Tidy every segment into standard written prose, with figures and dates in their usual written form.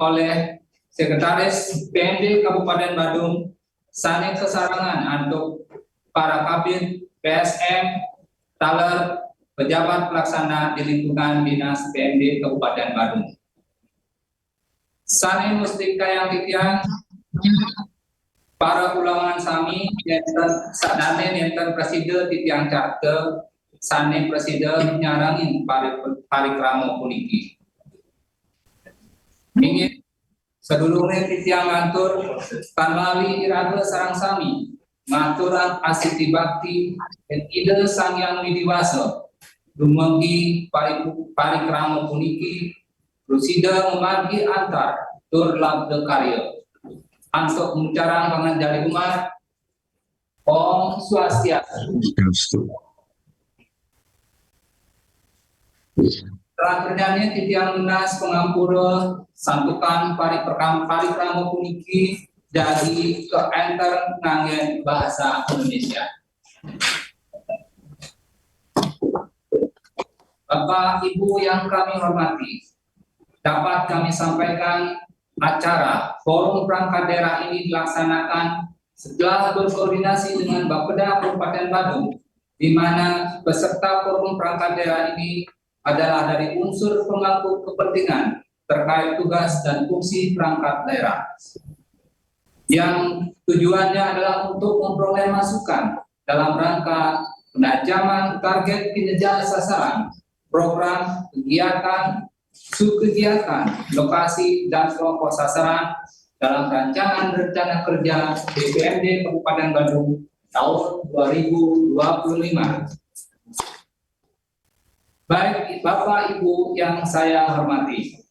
oleh Sekretaris PMD Kabupaten Badung, sane kesarangan untuk para kabin PSM, taler, pejabat pelaksana di lingkungan Dinas PMD Kabupaten Badung. Sane mustika yang titian para ulangan sami sadane nenten presiden titiang carte sane presiden nyarangin parikramo puniki. Ingin sedulurnya titiang ngatur tanlawi irade sarang sami ngaturan asiti bakti dan ide sang yang widiwasa dumenggi parikramo puniki rusida memagi antar tur labde karya untuk mencarang pangan jali umat. Om Swastiastu. Terakhirnya titiang lunas pengampura santukan parikramo puniki dari ke enter ngangge bahasa Indonesia. Bapak Ibu yang kami hormati, dapat kami sampaikan acara forum perangkat daerah ini dilaksanakan setelah berkoordinasi dengan Bapeda Kabupaten Badung, di mana peserta forum perangkat daerah ini adalah dari unsur pemangku kepentingan terkait tugas dan fungsi perangkat daerah, yang tujuannya adalah untuk memperoleh masukan dalam rangka penajaman target kinerja sasaran, program, kegiatan, subkegiatan, lokasi, dan kelompok sasaran dalam rancangan rencana kerja DPMD Kabupaten Badung tahun 2025. Baik Bapak Ibu yang saya hormati,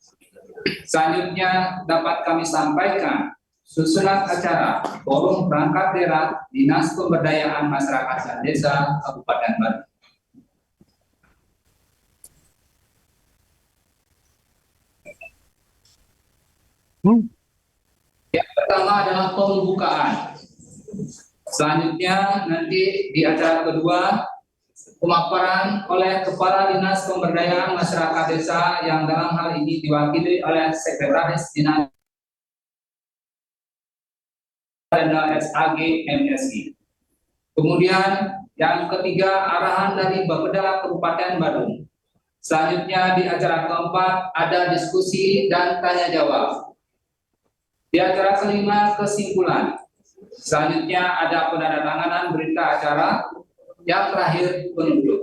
selanjutnya dapat kami sampaikan susunan acara forum perangkat daerah Dinas Pemberdayaan Masyarakat dan Desa Kabupaten Badung. Yang pertama adalah pembukaan. Selanjutnya nanti di acara kedua pemaparan oleh Kepala Dinas Pemberdayaan Masyarakat Desa yang dalam hal ini diwakili oleh Sekretaris Dinas SAG MSI. Kemudian yang ketiga arahan dari Bapeda Kabupaten Badung. Selanjutnya di acara keempat ada diskusi dan tanya jawab. Di acara kelima kesimpulan. Selanjutnya ada penandatanganan berita acara. Yang terakhir penutup.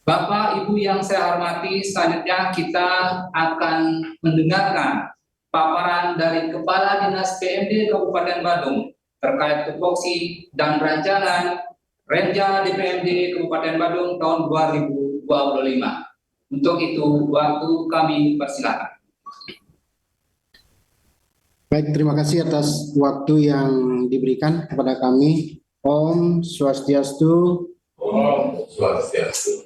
Bapak Ibu yang saya hormati, selanjutnya kita akan mendengarkan paparan dari Kepala Dinas PMD Kabupaten Badung terkait tupoksi dan rancangan Renja DPMD Kabupaten Badung tahun 2025. Untuk itu, waktu kami persilakan. Baik, terima kasih atas waktu yang diberikan kepada kami. Om Swastiastu. Om Swastiastu.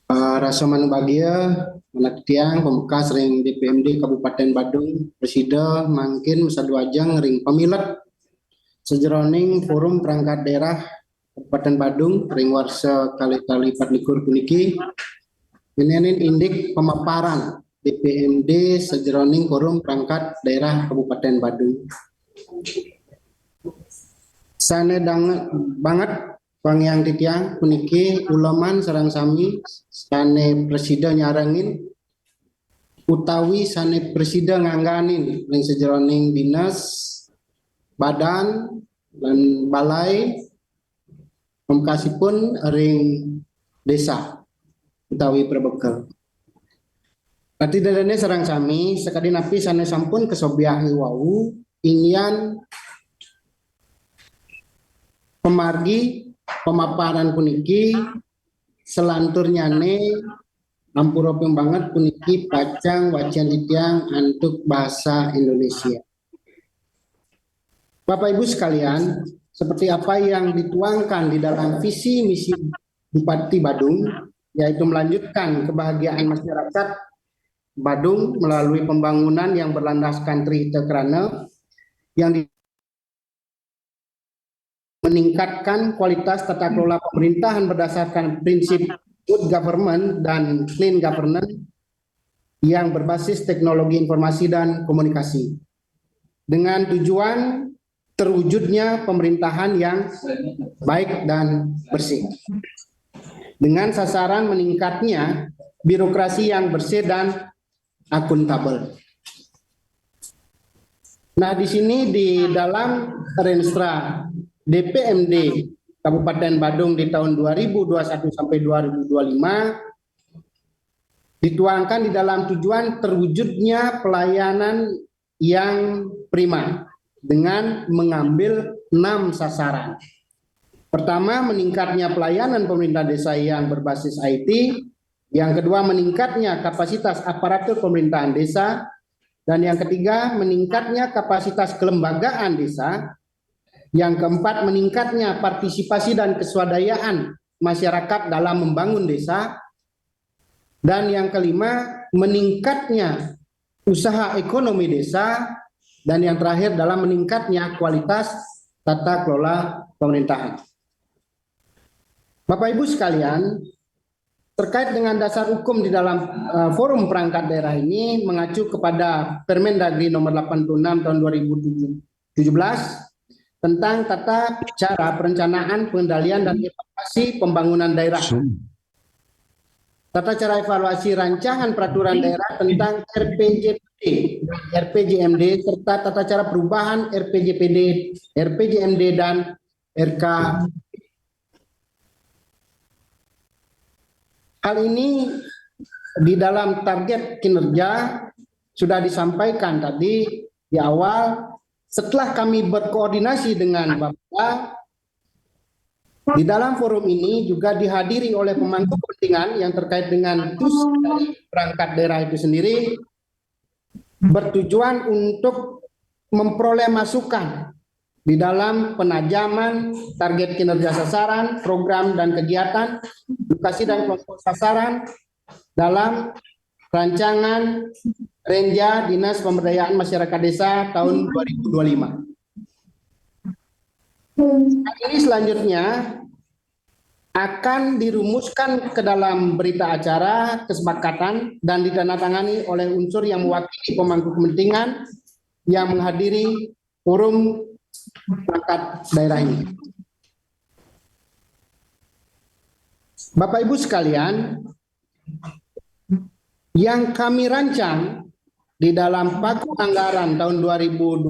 Rasa Manubagia, anak tiang, pembekas ring DPMD Kabupaten Badung, Presida, mangkin masa duajang ring pemilet sejeroning forum perangkat daerah Kabupaten Badung, ring warsa kali-kali patlikur puniki. Ini indik pemaparan DPMD sejeroning forum perangkat daerah Kabupaten Badung. Sane banget pangyang titiang puniki ulaman sarang sami sane presida nyarangin utawi sane presida ngangganin ring sejeroning dinas, badan, dan balai pemkasipun ring desa utawi perbekal. Berarti dadane sarang sami sekadi napi sane sampun kesobiahi wau ingyan pemargi pemaparan puniki selanturnya ne ampura banget puniki pacang wacian titiang antuk bahasa Indonesia. Bapak Ibu sekalian, seperti apa yang dituangkan di dalam visi misi Bupati Badung, yaitu melanjutkan kebahagiaan masyarakat Badung melalui pembangunan yang berlandaskan Trihita Krana yang meningkatkan kualitas tata kelola pemerintahan berdasarkan prinsip good government dan clean governance yang berbasis teknologi informasi dan komunikasi, dengan tujuan terwujudnya pemerintahan yang baik dan bersih, dengan sasaran meningkatnya birokrasi yang bersih dan akuntabel. Nah, di sini di dalam Renstra DPMD Kabupaten Badung di tahun 2021 sampai 2025 dituangkan di dalam tujuan terwujudnya pelayanan yang prima dengan mengambil 6 sasaran. Pertama, meningkatnya pelayanan pemerintah desa yang berbasis IT. Yang kedua, meningkatnya kapasitas aparatur pemerintahan desa. Dan yang ketiga, meningkatnya kapasitas kelembagaan desa. Yang keempat, meningkatnya partisipasi dan keswadayaan masyarakat dalam membangun desa. Dan yang kelima, meningkatnya usaha ekonomi desa. Dan yang terakhir, dalam meningkatnya kualitas tata kelola pemerintahan. Bapak Ibu sekalian, terkait dengan dasar hukum di dalam forum perangkat daerah ini mengacu kepada Permendagri nomor 86 tahun 2017 tentang tata cara perencanaan, pengendalian dan evaluasi pembangunan daerah. Tata cara evaluasi rancangan peraturan daerah tentang RPJPD, RPJMD serta tata cara perubahan RPJPD, RPJMD dan RK. Hal ini di dalam target kinerja sudah disampaikan tadi di awal. Setelah kami berkoordinasi dengan Bapak, di dalam forum ini juga dihadiri oleh pemangku kepentingan yang terkait dengan tugas dari perangkat daerah itu sendiri, bertujuan untuk memperoleh masukan di dalam penajaman target kinerja sasaran, program dan kegiatan, lokasi dan kelompok sasaran dalam rancangan Renja Dinas Pemberdayaan Masyarakat Desa tahun 2025. Ini selanjutnya akan dirumuskan ke dalam berita acara kesepakatan dan ditandatangani oleh unsur yang mewakili pemangku kepentingan yang menghadiri forum perangkat daerah ini. Bapak Ibu sekalian, yang kami rancang di dalam paku anggaran tahun 2025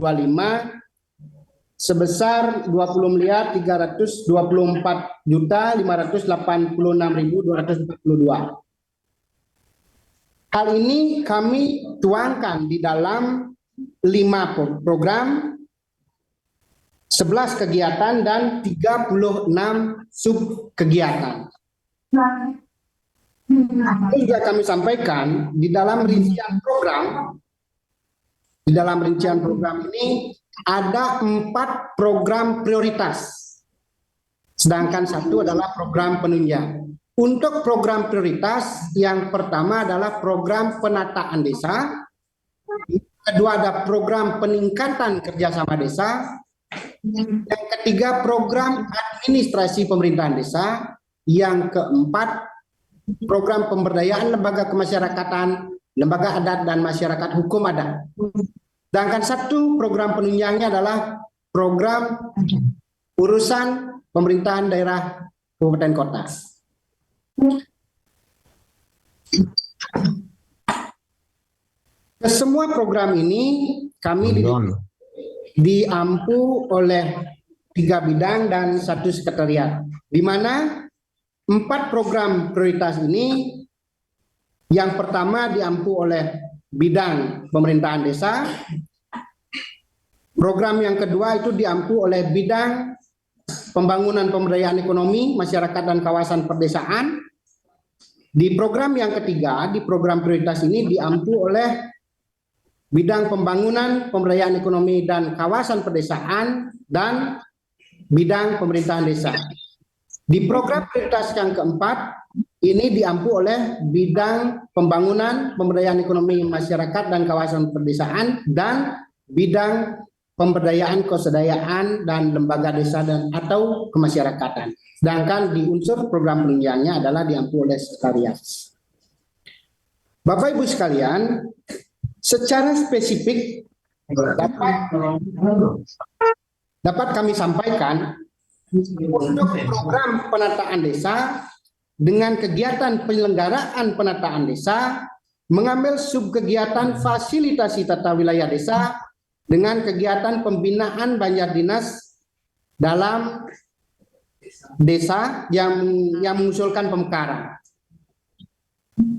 sebesar 20.324.586.242. Hal ini kami tuangkan di dalam 5 program, 11 kegiatan dan 36 sub kegiatan. Juga kami sampaikan di dalam rincian program ini ada 4 program prioritas, sedangkan 1 adalah program penunjang. Untuk program prioritas, yang pertama adalah program penataan desa, yang kedua ada program peningkatan kerjasama desa, yang ketiga program administrasi pemerintahan desa, yang keempat program pemberdayaan lembaga kemasyarakatan, lembaga adat dan masyarakat hukum adat. Sedangkan 1 program penunjangnya adalah program urusan pemerintahan daerah kabupaten kota. Semua program ini kami diampu oleh 3 bidang dan 1 sekretariat, di mana 4 program prioritas ini, yang pertama diampu oleh bidang pemerintahan desa, program yang kedua itu diampu oleh bidang pembangunan pemberdayaan ekonomi masyarakat dan kawasan perdesaan. Di program yang ketiga, di program prioritas ini diampu oleh bidang pembangunan pemberdayaan ekonomi dan kawasan perdesaan dan bidang pemerintahan desa. Di program prioritas yang keempat, ini diampu oleh bidang pembangunan pemberdayaan ekonomi masyarakat dan kawasan perdesaan dan bidang pemberdayaan kesedayaan dan lembaga desa dan atau kemasyarakatan. Sedangkan di unsur program penunjangnya adalah diampu oleh sekretariat. Bapak Ibu sekalian, secara spesifik dapat kami sampaikan untuk program penataan desa dengan kegiatan penyelenggaraan penataan desa mengambil subkegiatan fasilitasi tata wilayah desa dengan kegiatan pembinaan banjar dinas dalam desa yang mengusulkan pemekaran.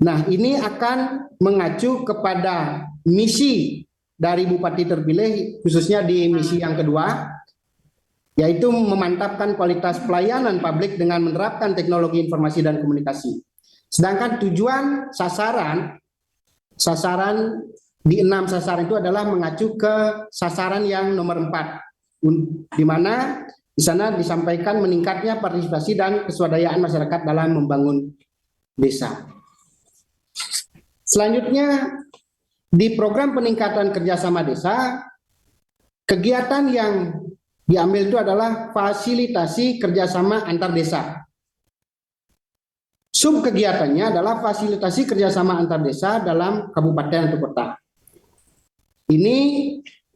Nah, ini akan mengacu kepada misi dari Bupati terpilih, khususnya di misi yang kedua, yaitu memantapkan kualitas pelayanan publik dengan menerapkan teknologi informasi dan komunikasi. Sedangkan tujuan sasaran di 6 sasaran itu adalah mengacu ke sasaran yang nomor 4, di mana di sana disampaikan meningkatnya partisipasi dan keswadayaan masyarakat dalam membangun desa. Selanjutnya, di program peningkatan kerjasama desa, kegiatan yang diambil itu adalah fasilitasi kerjasama antar desa. Subkegiatannya adalah fasilitasi kerjasama antar desa dalam kabupaten atau kota. Ini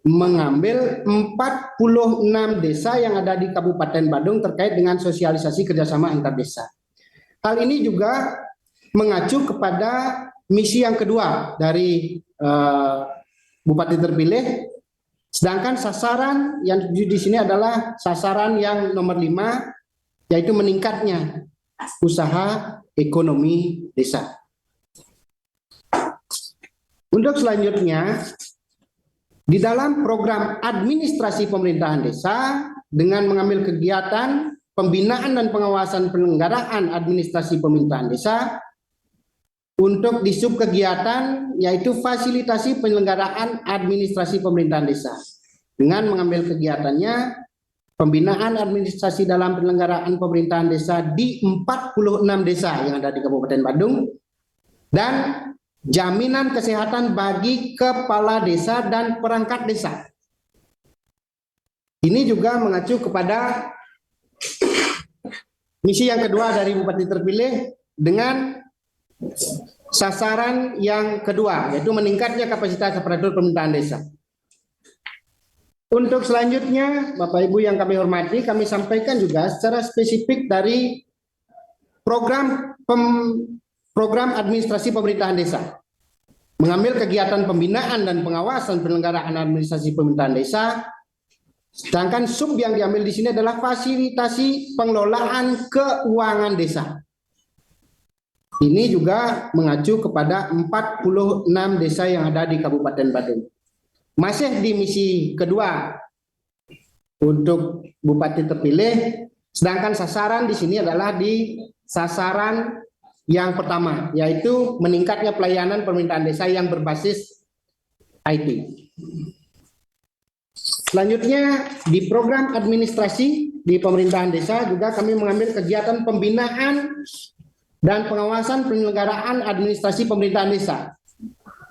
mengambil 46 desa yang ada di Kabupaten Badung terkait dengan sosialisasi kerjasama antar desa. Hal ini juga mengacu kepada misi yang kedua dari Bupati terpilih, sedangkan sasaran yang di sini adalah sasaran yang nomor 5, yaitu meningkatnya usaha ekonomi desa. Untuk selanjutnya, di dalam program administrasi pemerintahan desa dengan mengambil kegiatan pembinaan dan pengawasan penyelenggaraan administrasi pemerintahan desa. Untuk di subkegiatan yaitu fasilitasi penyelenggaraan administrasi pemerintahan desa dengan mengambil kegiatannya pembinaan administrasi dalam penyelenggaraan pemerintahan desa di 46 desa yang ada di Kabupaten Badung dan jaminan kesehatan bagi kepala desa dan perangkat desa. Ini juga mengacu kepada misi yang kedua dari Bupati terpilih dengan sasaran yang kedua, yaitu meningkatnya kapasitas aparatur pemerintahan desa. Untuk selanjutnya, Bapak Ibu yang kami hormati, kami sampaikan juga secara spesifik dari program administrasi pemerintahan desa. Mengambil kegiatan pembinaan dan pengawasan penyelenggaraan administrasi pemerintahan desa. Sedangkan sub yang diambil di sini adalah fasilitasi pengelolaan keuangan desa. Ini juga mengacu kepada 46 desa yang ada di Kabupaten Badung. Masih di misi kedua untuk Bupati terpilih, sedangkan sasaran di sini adalah di sasaran yang pertama, yaitu meningkatnya pelayanan pemerintahan desa yang berbasis IT. Selanjutnya, di program administrasi di pemerintahan desa juga kami mengambil kegiatan pembinaan dan pengawasan penyelenggaraan administrasi pemerintahan desa.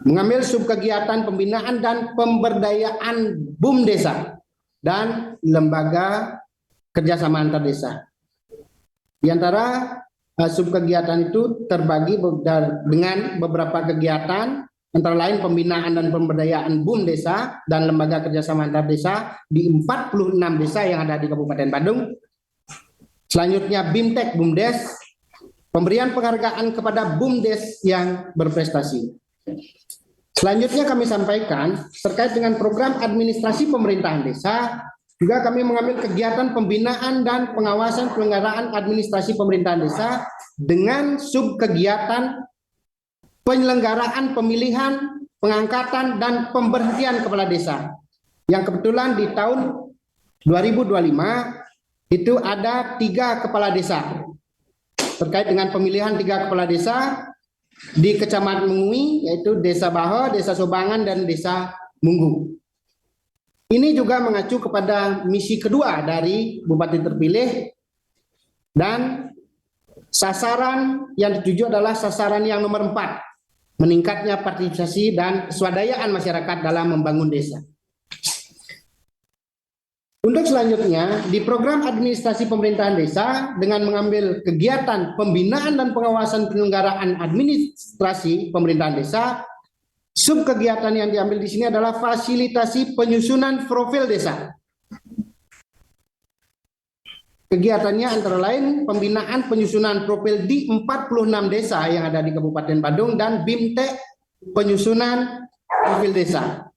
Mengambil subkegiatan pembinaan dan pemberdayaan BUM desa dan lembaga kerjasama antar desa. Di antara subkegiatan itu terbagi dengan beberapa kegiatan, antara lain pembinaan dan pemberdayaan BUM desa dan lembaga kerjasama antar desa di 46 desa yang ada di Kabupaten Badung. Selanjutnya BIMTEK BUMDes, pemberian penghargaan kepada BUMDes yang berprestasi. Selanjutnya kami sampaikan terkait dengan program administrasi pemerintahan desa, juga kami mengambil kegiatan pembinaan dan pengawasan penyelenggaraan administrasi pemerintahan desa dengan subkegiatan penyelenggaraan pemilihan, pengangkatan, dan pemberhentian kepala desa. Yang kebetulan di tahun 2025 itu ada 3 kepala desa. Terkait dengan pemilihan 3 kepala desa di Kecamatan Mengui, yaitu Desa Baho, Desa Sobangan, dan Desa Munggu. Ini juga mengacu kepada misi kedua dari Bupati terpilih, dan sasaran yang dituju adalah sasaran yang nomor 4, meningkatnya partisipasi dan keswadayaan masyarakat dalam membangun desa. Untuk selanjutnya, di program administrasi pemerintahan desa dengan mengambil kegiatan pembinaan dan pengawasan penyelenggaraan administrasi pemerintahan desa, sub kegiatan yang diambil di sini adalah fasilitasi penyusunan profil desa. Kegiatannya antara lain pembinaan penyusunan profil di 46 desa yang ada di Kabupaten Badung dan BIMTEK penyusunan profil desa.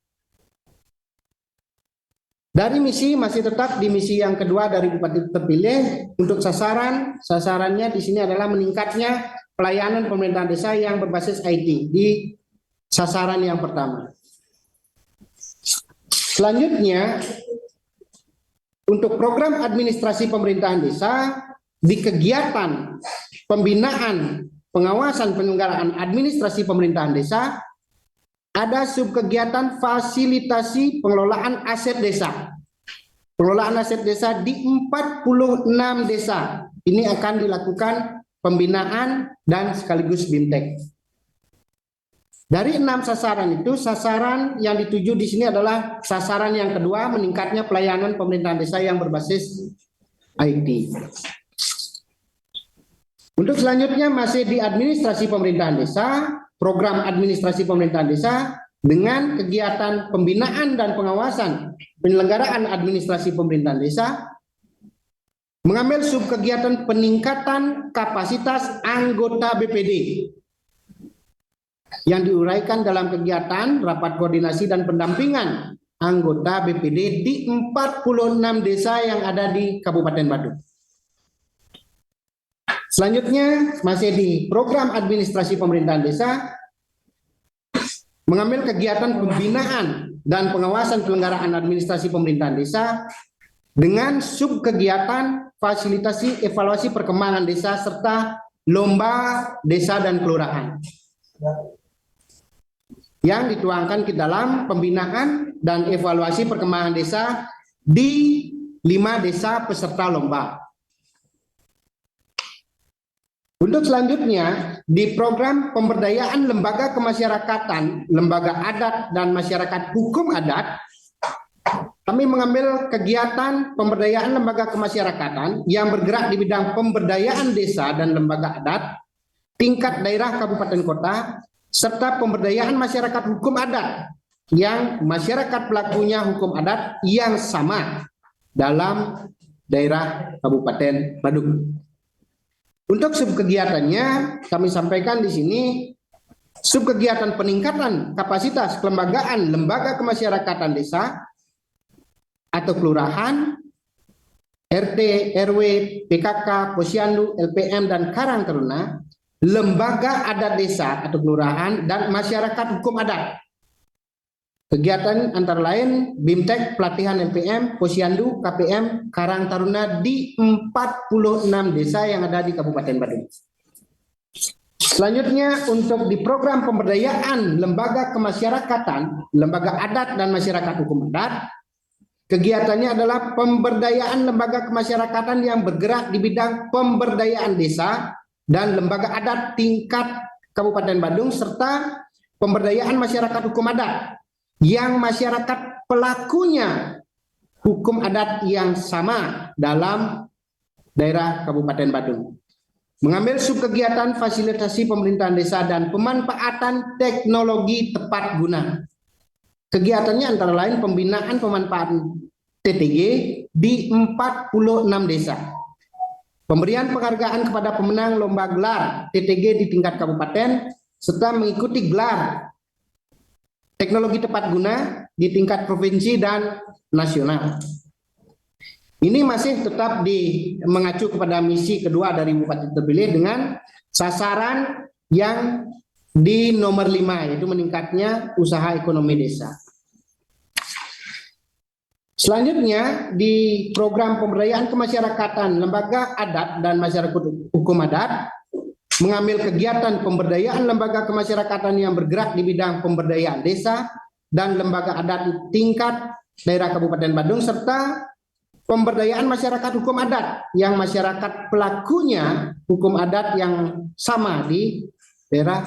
Dari misi masih tetap di misi yang kedua dari Bupati terpilih. Untuk sasarannya di sini adalah meningkatnya pelayanan pemerintahan desa yang berbasis IT di sasaran yang pertama. Selanjutnya, untuk program administrasi pemerintahan desa di kegiatan pembinaan pengawasan penyelenggaraan administrasi pemerintahan desa, ada subkegiatan fasilitasi pengelolaan aset desa. Pengelolaan aset desa di 46 desa. Ini akan dilakukan pembinaan dan sekaligus BIMTEK. Dari 6 sasaran itu, sasaran yang dituju di sini adalah sasaran yang kedua, meningkatnya pelayanan pemerintahan desa yang berbasis IT. Untuk selanjutnya masih di administrasi pemerintahan desa, program administrasi pemerintahan desa dengan kegiatan pembinaan dan pengawasan penyelenggaraan administrasi pemerintahan desa, mengambil subkegiatan peningkatan kapasitas anggota BPD yang diuraikan dalam kegiatan rapat koordinasi dan pendampingan anggota BPD di 46 desa yang ada di Kabupaten Badung. Selanjutnya masih di program administrasi pemerintahan desa, mengambil kegiatan pembinaan dan pengawasan penyelenggaraan administrasi pemerintahan desa dengan subkegiatan fasilitasi evaluasi perkembangan desa serta lomba desa dan kelurahan yang dituangkan ke dalam pembinaan dan evaluasi perkembangan desa di 5 desa peserta lomba. Untuk selanjutnya, di program pemberdayaan lembaga kemasyarakatan, lembaga adat dan masyarakat hukum adat, kami mengambil kegiatan pemberdayaan lembaga kemasyarakatan yang bergerak di bidang pemberdayaan desa dan lembaga adat, tingkat daerah kabupaten kota, serta pemberdayaan masyarakat hukum adat, yang masyarakat pelakunya hukum adat yang sama dalam daerah Kabupaten Badung. Untuk subkegiatannya kami sampaikan di sini subkegiatan peningkatan kapasitas kelembagaan lembaga kemasyarakatan desa atau kelurahan, RT, RW, PKK, Posyandu, LPM dan Karang Taruna, lembaga adat desa atau kelurahan dan masyarakat hukum adat. Kegiatan antara lain BIMTEK pelatihan LPM, Posyandu, KPM, Karang Taruna di 46 desa yang ada di Kabupaten Badung. Selanjutnya untuk di program pemberdayaan lembaga kemasyarakatan, lembaga adat dan masyarakat hukum adat, kegiatannya adalah pemberdayaan lembaga kemasyarakatan yang bergerak di bidang pemberdayaan desa dan lembaga adat tingkat Kabupaten Badung serta pemberdayaan masyarakat hukum adat yang masyarakat pelakunya hukum adat yang sama dalam daerah Kabupaten Badung. Mengambil subkegiatan fasilitasi pemerintahan desa dan pemanfaatan teknologi tepat guna. Kegiatannya antara lain pembinaan pemanfaatan TTG di 46 desa. Pemberian penghargaan kepada pemenang lomba gelar TTG di tingkat kabupaten serta mengikuti gelar teknologi tepat guna di tingkat provinsi dan nasional. Ini masih tetap mengacu kepada misi kedua dari Bupati terpilih dengan sasaran yang di nomor 5, yaitu meningkatnya usaha ekonomi desa. Selanjutnya di program pemberdayaan kemasyarakatan lembaga adat dan masyarakat hukum adat, mengambil kegiatan pemberdayaan lembaga kemasyarakatan yang bergerak di bidang pemberdayaan desa dan lembaga adat tingkat daerah Kabupaten Badung serta pemberdayaan masyarakat hukum adat yang masyarakat pelakunya hukum adat yang sama di daerah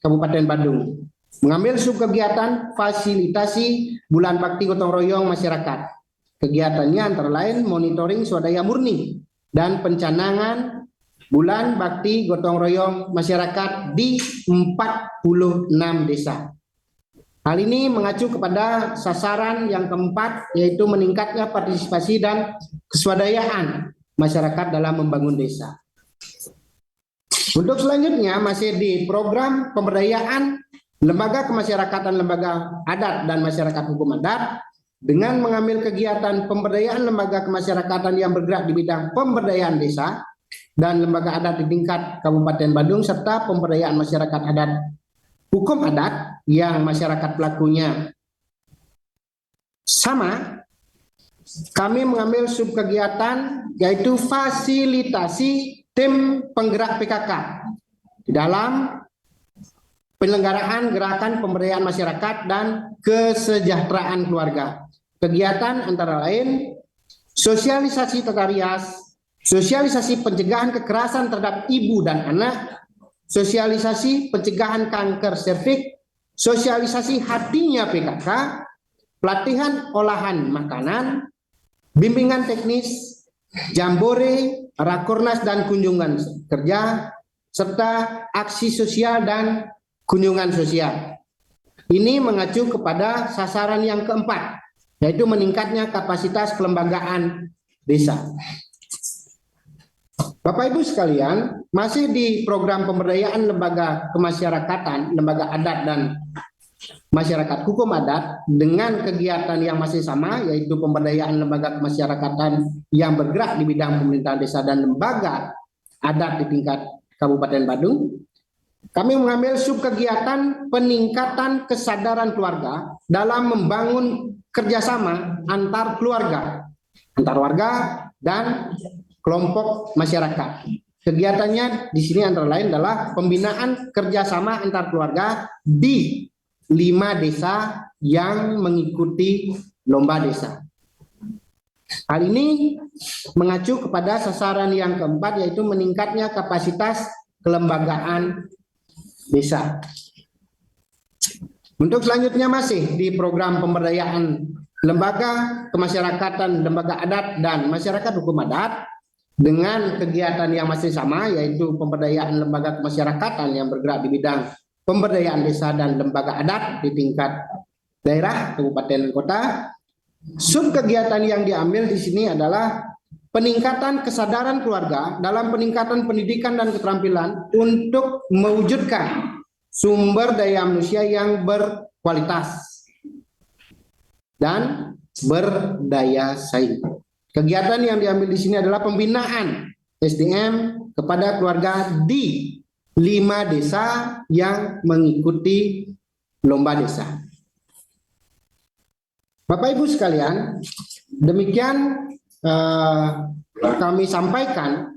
Kabupaten Badung. Mengambil subkegiatan fasilitasi bulan bakti gotong royong masyarakat. kegiatannya antara lain monitoring swadaya murni dan pencanangan bulan bakti gotong royong masyarakat di 46 desa. Hal ini mengacu kepada sasaran yang keempat, yaitu meningkatnya partisipasi dan keswadayaan masyarakat dalam membangun desa. Untuk selanjutnya masih di program pemberdayaan lembaga kemasyarakatan, lembaga adat dan masyarakat hukum adat dengan mengambil kegiatan pemberdayaan lembaga kemasyarakatan yang bergerak di bidang pemberdayaan desa dan lembaga adat di tingkat Kabupaten Badung serta pemberdayaan masyarakat adat hukum adat yang masyarakat pelakunya sama. Kami mengambil subkegiatan yaitu fasilitasi tim penggerak PKK di dalam penyelenggaraan gerakan pemberdayaan masyarakat dan kesejahteraan keluarga. Kegiatan antara lain sosialisasi tata rias, sosialisasi pencegahan kekerasan terhadap ibu dan anak, sosialisasi pencegahan kanker serviks, sosialisasi hatinya PKK, pelatihan olahan makanan, bimbingan teknis, jambore, rakornas dan kunjungan kerja, serta aksi sosial dan kunjungan sosial. Ini mengacu kepada sasaran yang keempat, yaitu meningkatnya kapasitas kelembagaan desa. Bapak Ibu sekalian, masih di program pemberdayaan lembaga kemasyarakatan, lembaga adat dan masyarakat hukum adat dengan kegiatan yang masih sama, yaitu pemberdayaan lembaga kemasyarakatan yang bergerak di bidang pemerintahan desa dan lembaga adat di tingkat Kabupaten Badung. Kami mengambil subkegiatan peningkatan kesadaran keluarga dalam membangun kerjasama antar keluarga, antar warga dan kelompok masyarakat. Kegiatannya di sini antara lain adalah pembinaan kerjasama antar keluarga di 5 desa yang mengikuti lomba desa. Hal ini mengacu kepada sasaran yang keempat, yaitu meningkatnya kapasitas kelembagaan desa. Untuk selanjutnya masih di program pemberdayaan lembaga kemasyarakatan, lembaga adat dan masyarakat hukum adat dengan kegiatan yang masih sama, yaitu pemberdayaan lembaga kemasyarakatan yang bergerak di bidang pemberdayaan desa dan lembaga adat di tingkat daerah, kabupaten, kota. Subkegiatan yang diambil di sini adalah peningkatan kesadaran keluarga dalam peningkatan pendidikan dan keterampilan untuk mewujudkan sumber daya manusia yang berkualitas dan berdaya saing. Kegiatan yang diambil di sini adalah pembinaan SDM kepada keluarga di 5 desa yang mengikuti lomba desa. Bapak Ibu sekalian, demikian kami sampaikan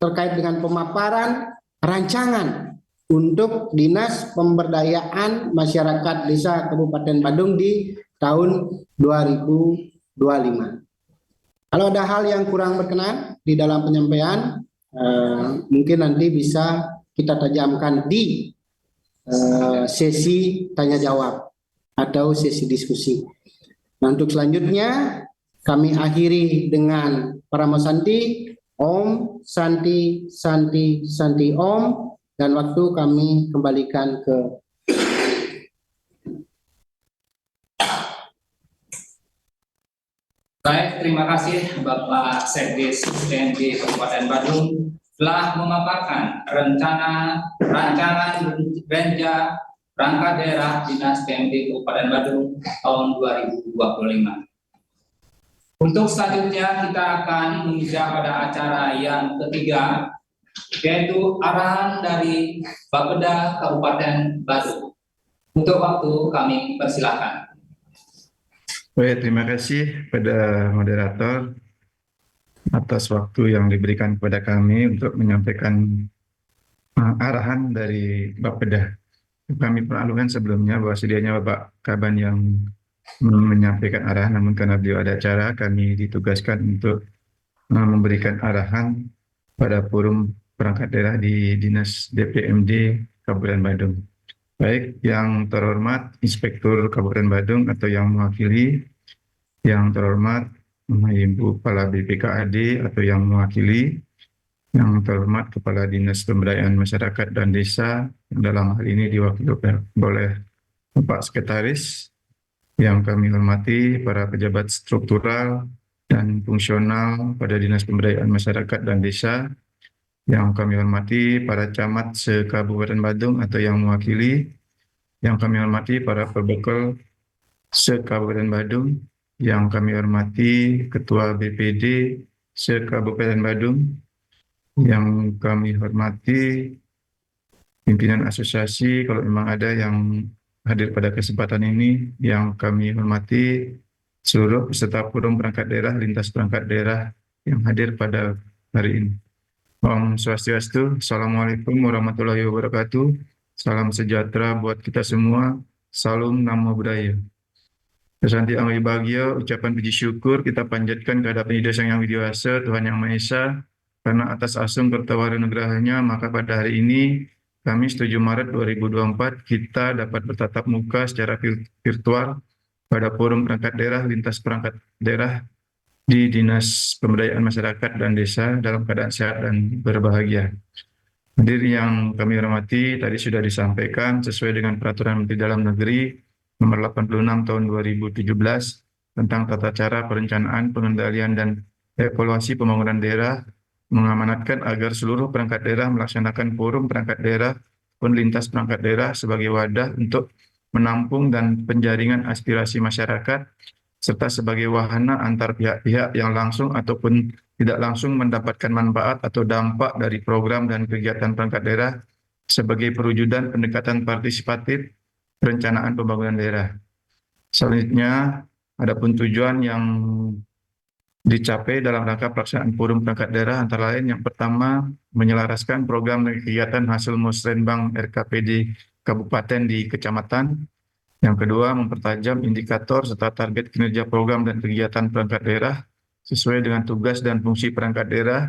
terkait dengan pemaparan rancangan untuk Dinas Pemberdayaan Masyarakat Desa Kabupaten Badung di tahun 2025. Kalau ada hal yang kurang berkenan di dalam penyampaian, mungkin nanti bisa kita tajamkan di sesi tanya jawab atau sesi diskusi. Nah, untuk selanjutnya kami akhiri dengan Paramasanti, Om, Santi, Santi, Santi, Om, dan waktu kami kembalikan ke Baik, terima kasih Bapak Sekdes PMD Kabupaten Badung telah memaparkan rancangan Renja Perangkat Daerah Dinas PMD Kabupaten Badung tahun 2025. Untuk selanjutnya kita akan menginjak pada acara yang ketiga, yaitu arahan dari Bapeda Kabupaten Badung. Untuk waktu kami persilakan. Baik, terima kasih pada moderator atas waktu yang diberikan kepada kami untuk menyampaikan arahan dari Bapeda. Kami pemaklumkan sebelumnya bahwa sedianya Bapak Kaban yang menyampaikan arahan, namun karena beliau ada acara, kami ditugaskan untuk memberikan arahan pada forum perangkat daerah di Dinas DPMD Kabupaten Badung. Baik, yang terhormat Inspektur Kabupaten Badung atau yang mewakili, Yang terhormat Ibu Kepala BPKAD atau yang mewakili, yang terhormat Kepala Dinas Pemberdayaan Masyarakat dan Desa, dalam hal ini diwakili oleh Bapak Sekretaris, yang kami hormati para pejabat struktural dan fungsional pada Dinas Pemberdayaan Masyarakat dan Desa, yang kami hormati para camat se-Kabupaten Badung atau yang mewakili, yang kami hormati para pebekal se-Kabupaten Badung, yang kami hormati Ketua BPD se-Kabupaten Badung, yang kami hormati pimpinan asosiasi kalau memang ada yang hadir pada kesempatan ini, yang kami hormati seluruh peserta forum perangkat daerah, lintas perangkat daerah yang hadir pada hari ini. Om Swastiastu, Assalamualaikum warahmatullahi wabarakatuh, salam sejahtera buat kita semua, salam Namo Buddhaya. Kesanti Amri Bahagia, ucapan puji syukur kita panjatkan kehadap Ida Sang Yang Widiwasa, Tuhan Yang Maha Esa, karena atas asung bertawaran nugrahanya, maka pada hari ini, Kamis 7 Maret 2024, kita dapat bertatap muka secara virtual pada forum perangkat daerah, lintas perangkat daerah di Dinas Pemberdayaan Masyarakat dan Desa dalam keadaan sehat dan berbahagia. Hadirin yang kami hormati, tadi sudah disampaikan sesuai dengan Peraturan Menteri Dalam Negeri Nomor 86 Tahun 2017 tentang tata cara perencanaan, pengendalian, dan evaluasi pembangunan daerah, mengamanatkan agar seluruh perangkat daerah melaksanakan forum perangkat daerah pun lintas perangkat daerah sebagai wadah untuk menampung dan penjaringan aspirasi masyarakat, serta sebagai wahana antar pihak-pihak yang langsung ataupun tidak langsung mendapatkan manfaat atau dampak dari program dan kegiatan perangkat daerah sebagai perwujudan pendekatan partisipatif perencanaan pembangunan daerah. Selanjutnya, adapun tujuan yang dicapai dalam rangka pelaksanaan forum perangkat daerah antara lain yang pertama, menyelaraskan program dan kegiatan hasil musrenbang RKPD Kabupaten di Kecamatan. Yang kedua, mempertajam indikator serta target kinerja program dan kegiatan perangkat daerah sesuai dengan tugas dan fungsi perangkat daerah.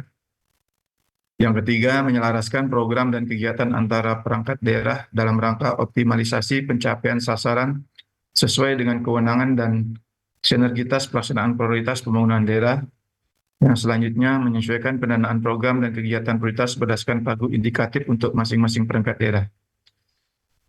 Yang ketiga, menyelaraskan program dan kegiatan antara perangkat daerah dalam rangka optimalisasi pencapaian sasaran sesuai dengan kewenangan dan sinergitas pelaksanaan prioritas pembangunan daerah. Yang selanjutnya, menyesuaikan pendanaan program dan kegiatan prioritas berdasarkan pagu indikatif untuk masing-masing perangkat daerah.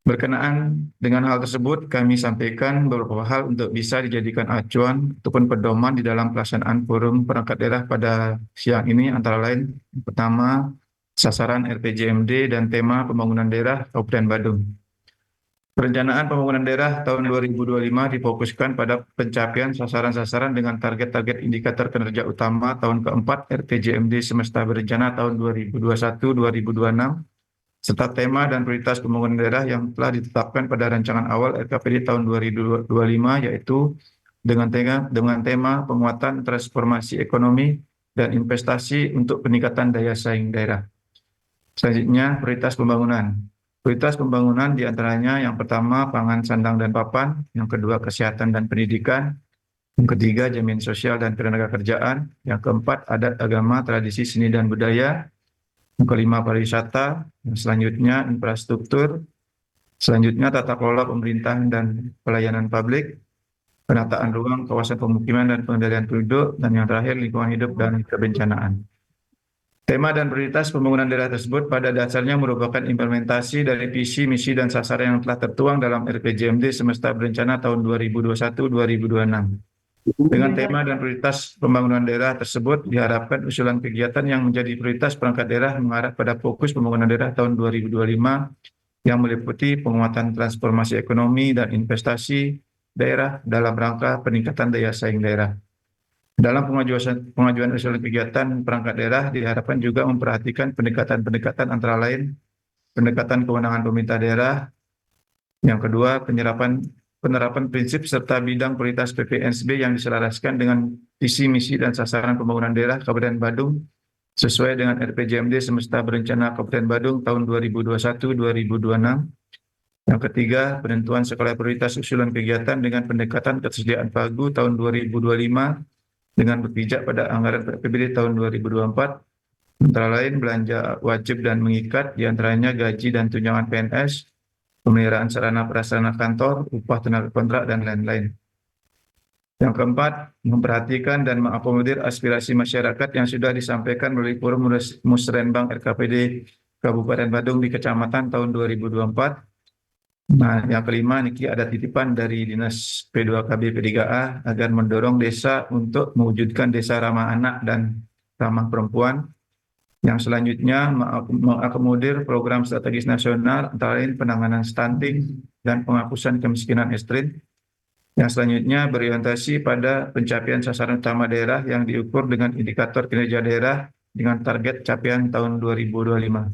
Berkenaan dengan hal tersebut, kami sampaikan beberapa hal untuk bisa dijadikan acuan ataupun pedoman di dalam pelaksanaan forum perangkat daerah pada siang ini, antara lain, pertama, sasaran RPJMD dan tema pembangunan daerah Kabupaten Badung. Perencanaan pembangunan daerah tahun 2025 difokuskan pada pencapaian sasaran-sasaran dengan target-target indikator kinerja utama tahun keempat RPJMD semesta berencana tahun 2021-2026, serta tema dan prioritas pembangunan daerah yang telah ditetapkan pada rancangan awal RKPD tahun 2025, yaitu dengan tema penguatan transformasi ekonomi dan investasi untuk peningkatan daya saing daerah. Selanjutnya, prioritas pembangunan. Prioritas pembangunan diantaranya yang pertama, pangan, sandang, dan papan. Yang kedua, kesehatan dan pendidikan. Yang ketiga, jaminan sosial dan ketenagakerjaan. Yang keempat, adat, agama, tradisi, seni, dan budaya. Yang kelima, pariwisata. Yang selanjutnya, infrastruktur. Selanjutnya, tata kelola pemerintahan dan pelayanan publik. Penataan ruang, kawasan pemukiman dan pengendalian penduduk. Dan yang terakhir, lingkungan hidup dan kebencanaan. Tema dan prioritas pembangunan daerah tersebut pada dasarnya merupakan implementasi dari visi, misi, dan sasaran yang telah tertuang dalam RPJMD semesta berencana tahun 2021-2026. Dengan tema dan prioritas pembangunan daerah tersebut, diharapkan usulan kegiatan yang menjadi prioritas perangkat daerah mengarah pada fokus pembangunan daerah tahun 2025 yang meliputi penguatan transformasi ekonomi dan investasi daerah dalam rangka peningkatan daya saing daerah. Dalam pengajuan usulan kegiatan perangkat daerah diharapkan juga memperhatikan pendekatan-pendekatan antara lain pendekatan kewenangan pemerintah daerah, yang kedua penerapan prinsip serta bidang prioritas PPNSB yang diselaraskan dengan visi, misi, dan sasaran pembangunan daerah Kabupaten Badung sesuai dengan RPJMD semesta berencana Kabupaten Badung tahun 2021-2026. Yang ketiga, penentuan skala prioritas usulan kegiatan dengan pendekatan ketersediaan pagu tahun 2025 dengan berpijak pada anggaran APBD tahun 2024, antara lain belanja wajib dan mengikat, diantaranya gaji dan tunjangan PNS, pemeliharaan sarana prasarana kantor, upah tenaga kontrak, dan lain-lain. Yang keempat, memperhatikan dan mengakomodir aspirasi masyarakat yang sudah disampaikan melalui Forum Musrenbang RKPD Kabupaten Badung di Kecamatan tahun 2024. Nah, yang kelima, niki ada titipan dari Dinas P2KB P3A agar mendorong desa untuk mewujudkan desa ramah anak dan ramah perempuan. Yang selanjutnya, mengakomodir program strategis nasional antara lain penanganan stunting dan penghapusan kemiskinan ekstrim. Yang selanjutnya berorientasi pada pencapaian sasaran utama daerah yang diukur dengan indikator kinerja daerah dengan target capaian tahun 2025.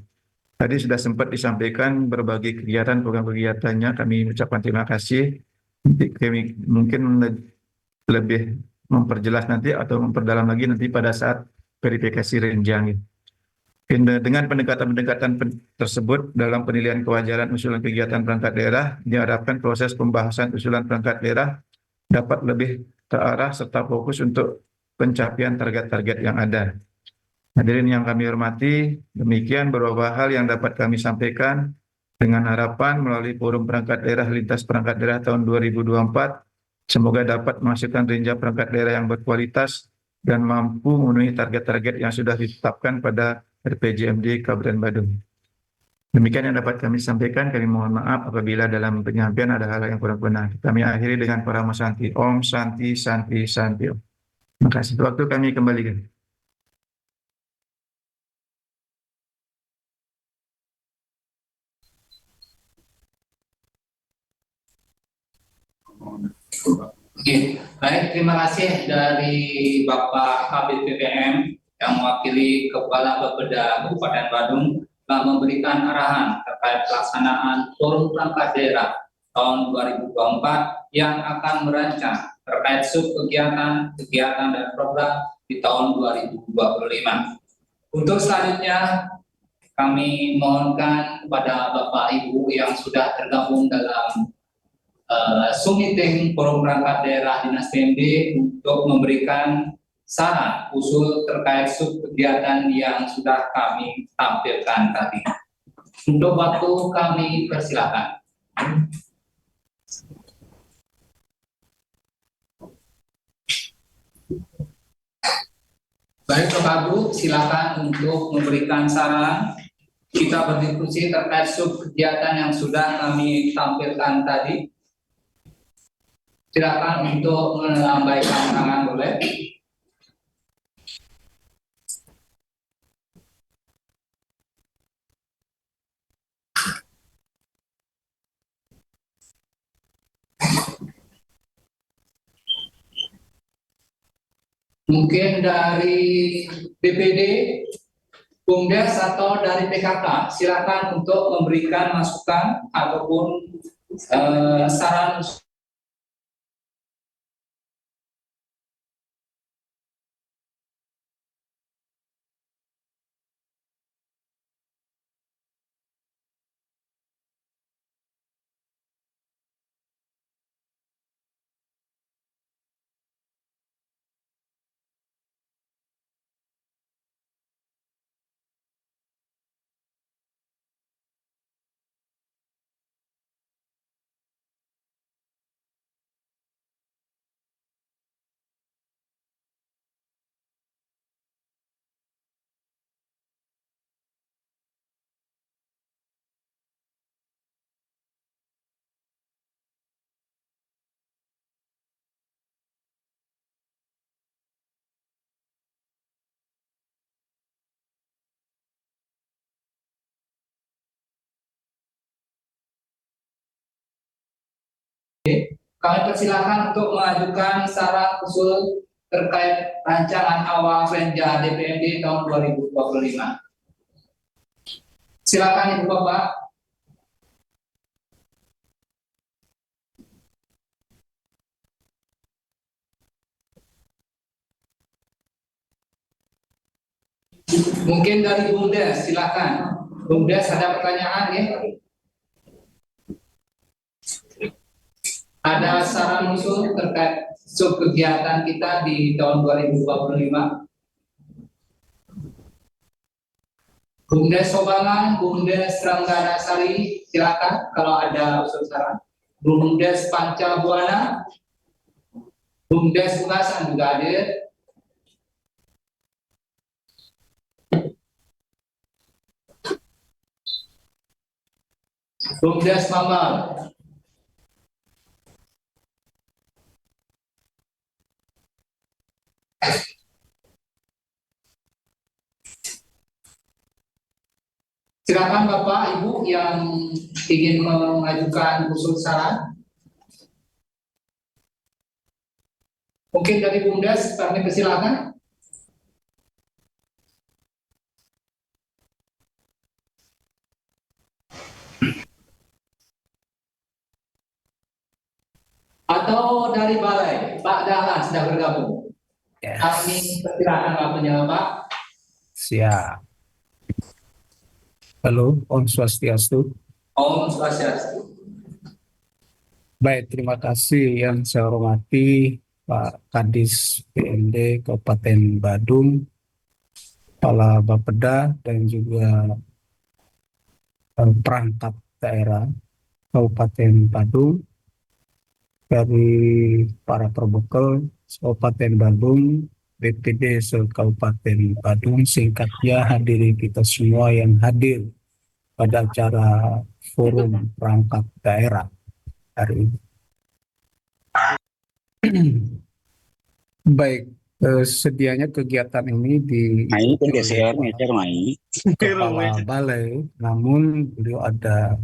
Tadi sudah sempat disampaikan berbagai kegiatan program kegiatannya. Kami ucapkan terima kasih. Kami mungkin lebih memperjelas nanti atau memperdalam lagi nanti pada saat verifikasi renjang. Dengan pendekatan-pendekatan tersebut dalam penilaian kewajaran usulan kegiatan perangkat daerah, diharapkan proses pembahasan usulan perangkat daerah dapat lebih terarah serta fokus untuk pencapaian target-target yang ada. Hadirin yang kami hormati, demikian beberapa hal yang dapat kami sampaikan dengan harapan melalui Forum Perangkat Daerah Lintas Perangkat Daerah tahun 2024, semoga dapat menghasilkan kinerja perangkat daerah yang berkualitas dan mampu memenuhi target-target yang sudah ditetapkan pada RPJMD Kabupaten Badung. Demikian yang dapat kami sampaikan. Kami mohon maaf apabila dalam penyampaian ada hal yang kurang benar. Kami akhiri dengan Parama Santi. Om Santi Santi Santi Om. Terima kasih. Waktu kami kembalikan. Oke, baik, terima kasih dari Bapak Kabid PPM yang mewakili Kepala Bapeda Kabupaten Badung telah memberikan arahan terkait pelaksanaan Forum Perangkat Daerah tahun 2024 yang akan merancang terkait sub kegiatan dan program di tahun 2025. Untuk selanjutnya kami mohonkan kepada Bapak Ibu yang sudah tergabung dalam Meeting Forum Perangkat Daerah Dinas PMD untuk memberikan saran usul terkait sub kegiatan yang sudah kami tampilkan tadi. Untuk waktu kami persilakan. Baik Bapak Ibu, silakan untuk memberikan saran. Kita berdiskusi terkait sub kegiatan yang sudah kami tampilkan tadi. Silakan untuk melambaikan tangan, boleh. Mungkin dari BPD, BUMDes atau dari PKK, silakan untuk memberikan masukan ataupun saran. Kami persilakan untuk mengajukan saran usul terkait rancangan awal Renja DPMD tahun 2025. Silakan Ibu Bapak. Mungkin dari BUMDes, silakan. BUMDes ada pertanyaan ya? Ada saran usul terkait sub kegiatan kita di tahun 2025? BUMDes Sobangan, BUMDes Ranggana Sari, silakan kalau ada usul saran. BUMDes Panca Buana, BUMDes Tugasan juga hadir. BUMDes Mambal. Silakan Bapak Ibu yang ingin mengajukan usul saran. Mungkin dari BUMDes kami persilakan. Atau dari Balai, Pak Dahlan sudah bergabung. Kami persilakan waktunya Bapak. Siap. Halo, Om Swastiastu. Om Swastiastu. Baik, terima kasih yang saya hormati Pak Kadis PMD Kabupaten Badung, Kepala Bapeda dan juga perangkat daerah Kabupaten Badung, dari para perbukel Kabupaten Badung, BPD Kabupaten Badung, singkatnya hadiri kita semua yang hadir pada acara forum perangkat daerah hari ini. Baik, sedianya kegiatan ini Mai diikuti geser, oleh ngecer Mai. Kepala Balai, namun beliau ada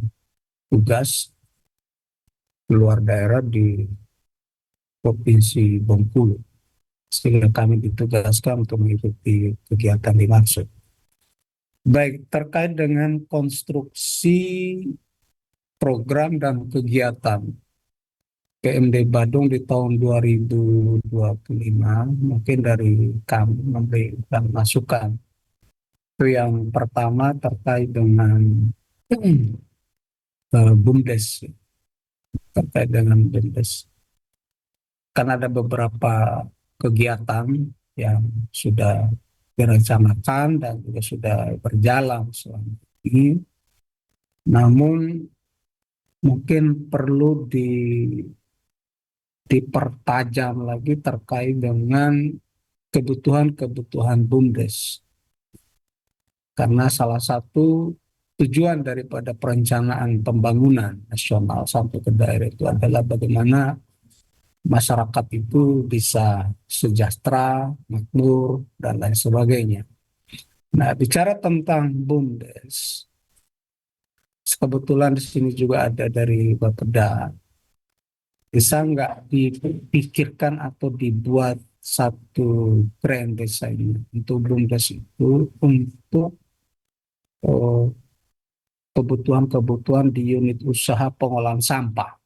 tugas keluar daerah di Provinsi Bengkulu, sehingga kami ditugaskan untuk mengikuti kegiatan dimaksud. Baik, terkait dengan konstruksi program dan kegiatan PMD Badung di tahun 2025, mungkin dari kami memberikan masukan. Itu yang pertama terkait dengan BUMDes, terkait dengan BUMDes. Kan ada beberapa kegiatan yang sudah direncanakan dan juga sudah berjalan selama ini. Namun mungkin perlu dipertajam lagi terkait dengan kebutuhan-kebutuhan BUMDes. Karena salah satu tujuan daripada perencanaan pembangunan nasional sampai ke daerah itu adalah bagaimana masyarakat itu bisa sejahtera, makmur, dan lain sebagainya. Nah, bicara tentang BUMDes, kebetulan di sini juga ada dari Bapeda. Bisa nggak dipikirkan atau dibuat satu grand design untuk BUMDes itu untuk kebutuhan-kebutuhan di unit usaha pengolahan sampah.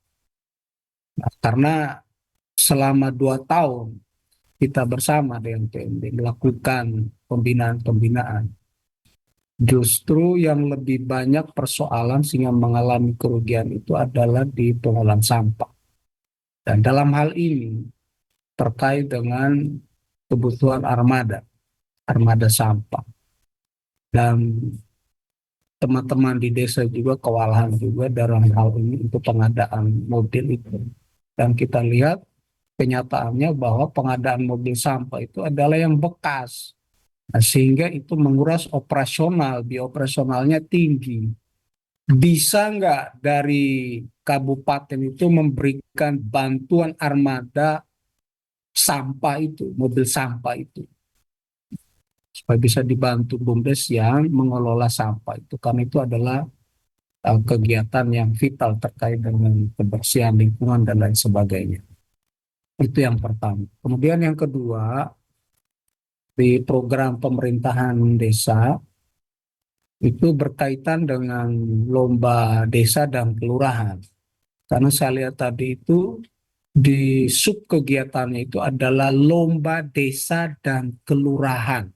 Nah, karena selama 2 tahun kita bersama dengan PMD melakukan pembinaan-pembinaan, justru yang lebih banyak persoalan sehingga mengalami kerugian itu adalah di pengolahan sampah. Dan dalam hal ini terkait dengan kebutuhan armada sampah. Dan teman-teman di desa juga kewalahan juga dalam hal ini untuk pengadaan mobil itu. Dan kita lihat kenyataannya bahwa pengadaan mobil sampah itu adalah yang bekas. Nah, sehingga itu menguras operasional, biaya operasionalnya tinggi. Bisa nggak dari kabupaten itu memberikan bantuan armada sampah itu, mobil sampah itu, supaya bisa dibantu BUMDes yang mengelola sampah itu, karena itu adalah kegiatan yang vital terkait dengan kebersihan lingkungan dan lain sebagainya. Itu yang pertama. Kemudian yang kedua, di program pemerintahan desa itu berkaitan dengan lomba desa dan kelurahan. Karena saya lihat tadi itu di sub kegiatannya itu adalah lomba desa dan kelurahan.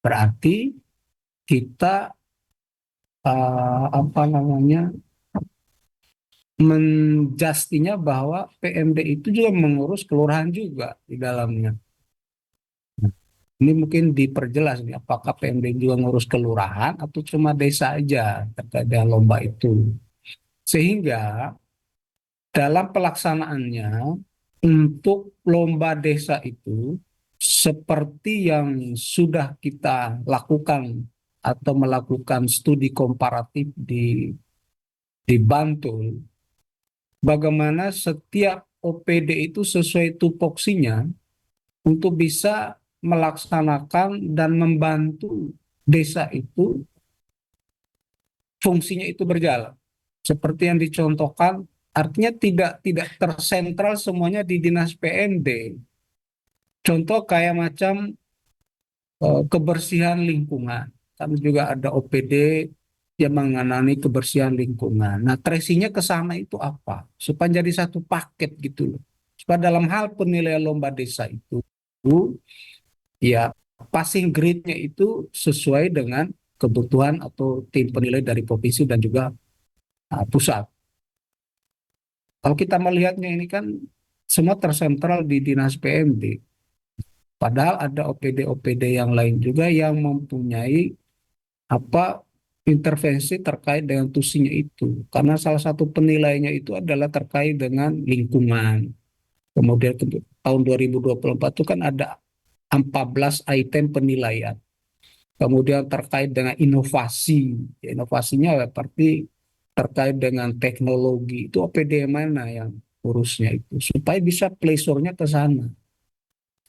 Berarti kita menjustinya bahwa PMD itu juga mengurus kelurahan juga di dalamnya. Ini mungkin diperjelas nih, apakah PMD juga ngurus kelurahan atau cuma desa aja terkait dengan lomba itu. Sehingga dalam pelaksanaannya untuk lomba desa itu seperti yang sudah kita lakukan atau melakukan studi komparatif di Bantul, bagaimana setiap OPD itu sesuai tupoksinya untuk bisa melaksanakan dan membantu desa itu fungsinya itu berjalan. Seperti yang dicontohkan, artinya tidak tersentral semuanya di dinas PMD. Contoh kayak macam kebersihan lingkungan. Kami juga ada OPD yang mengenai kebersihan lingkungan. Nah, tracingnya ke sana itu apa? Supaya jadi satu paket gitu loh. Supaya dalam hal penilaian lomba desa itu, ya passing grade-nya itu sesuai dengan kebutuhan atau tim penilai dari provinsi dan juga pusat. Kalau kita melihatnya ini kan semua tersentral di dinas PMD. Padahal ada OPD-OPD yang lain juga yang mempunyai intervensi terkait dengan tusinya itu. Karena salah satu penilainya itu adalah terkait dengan lingkungan. Kemudian tahun 2024 itu kan ada 14 item penilaian. Kemudian terkait dengan inovasi. Inovasinya berarti terkait dengan teknologi. Itu OPD mana yang urusnya itu. Supaya bisa pleasure-nya ke sana.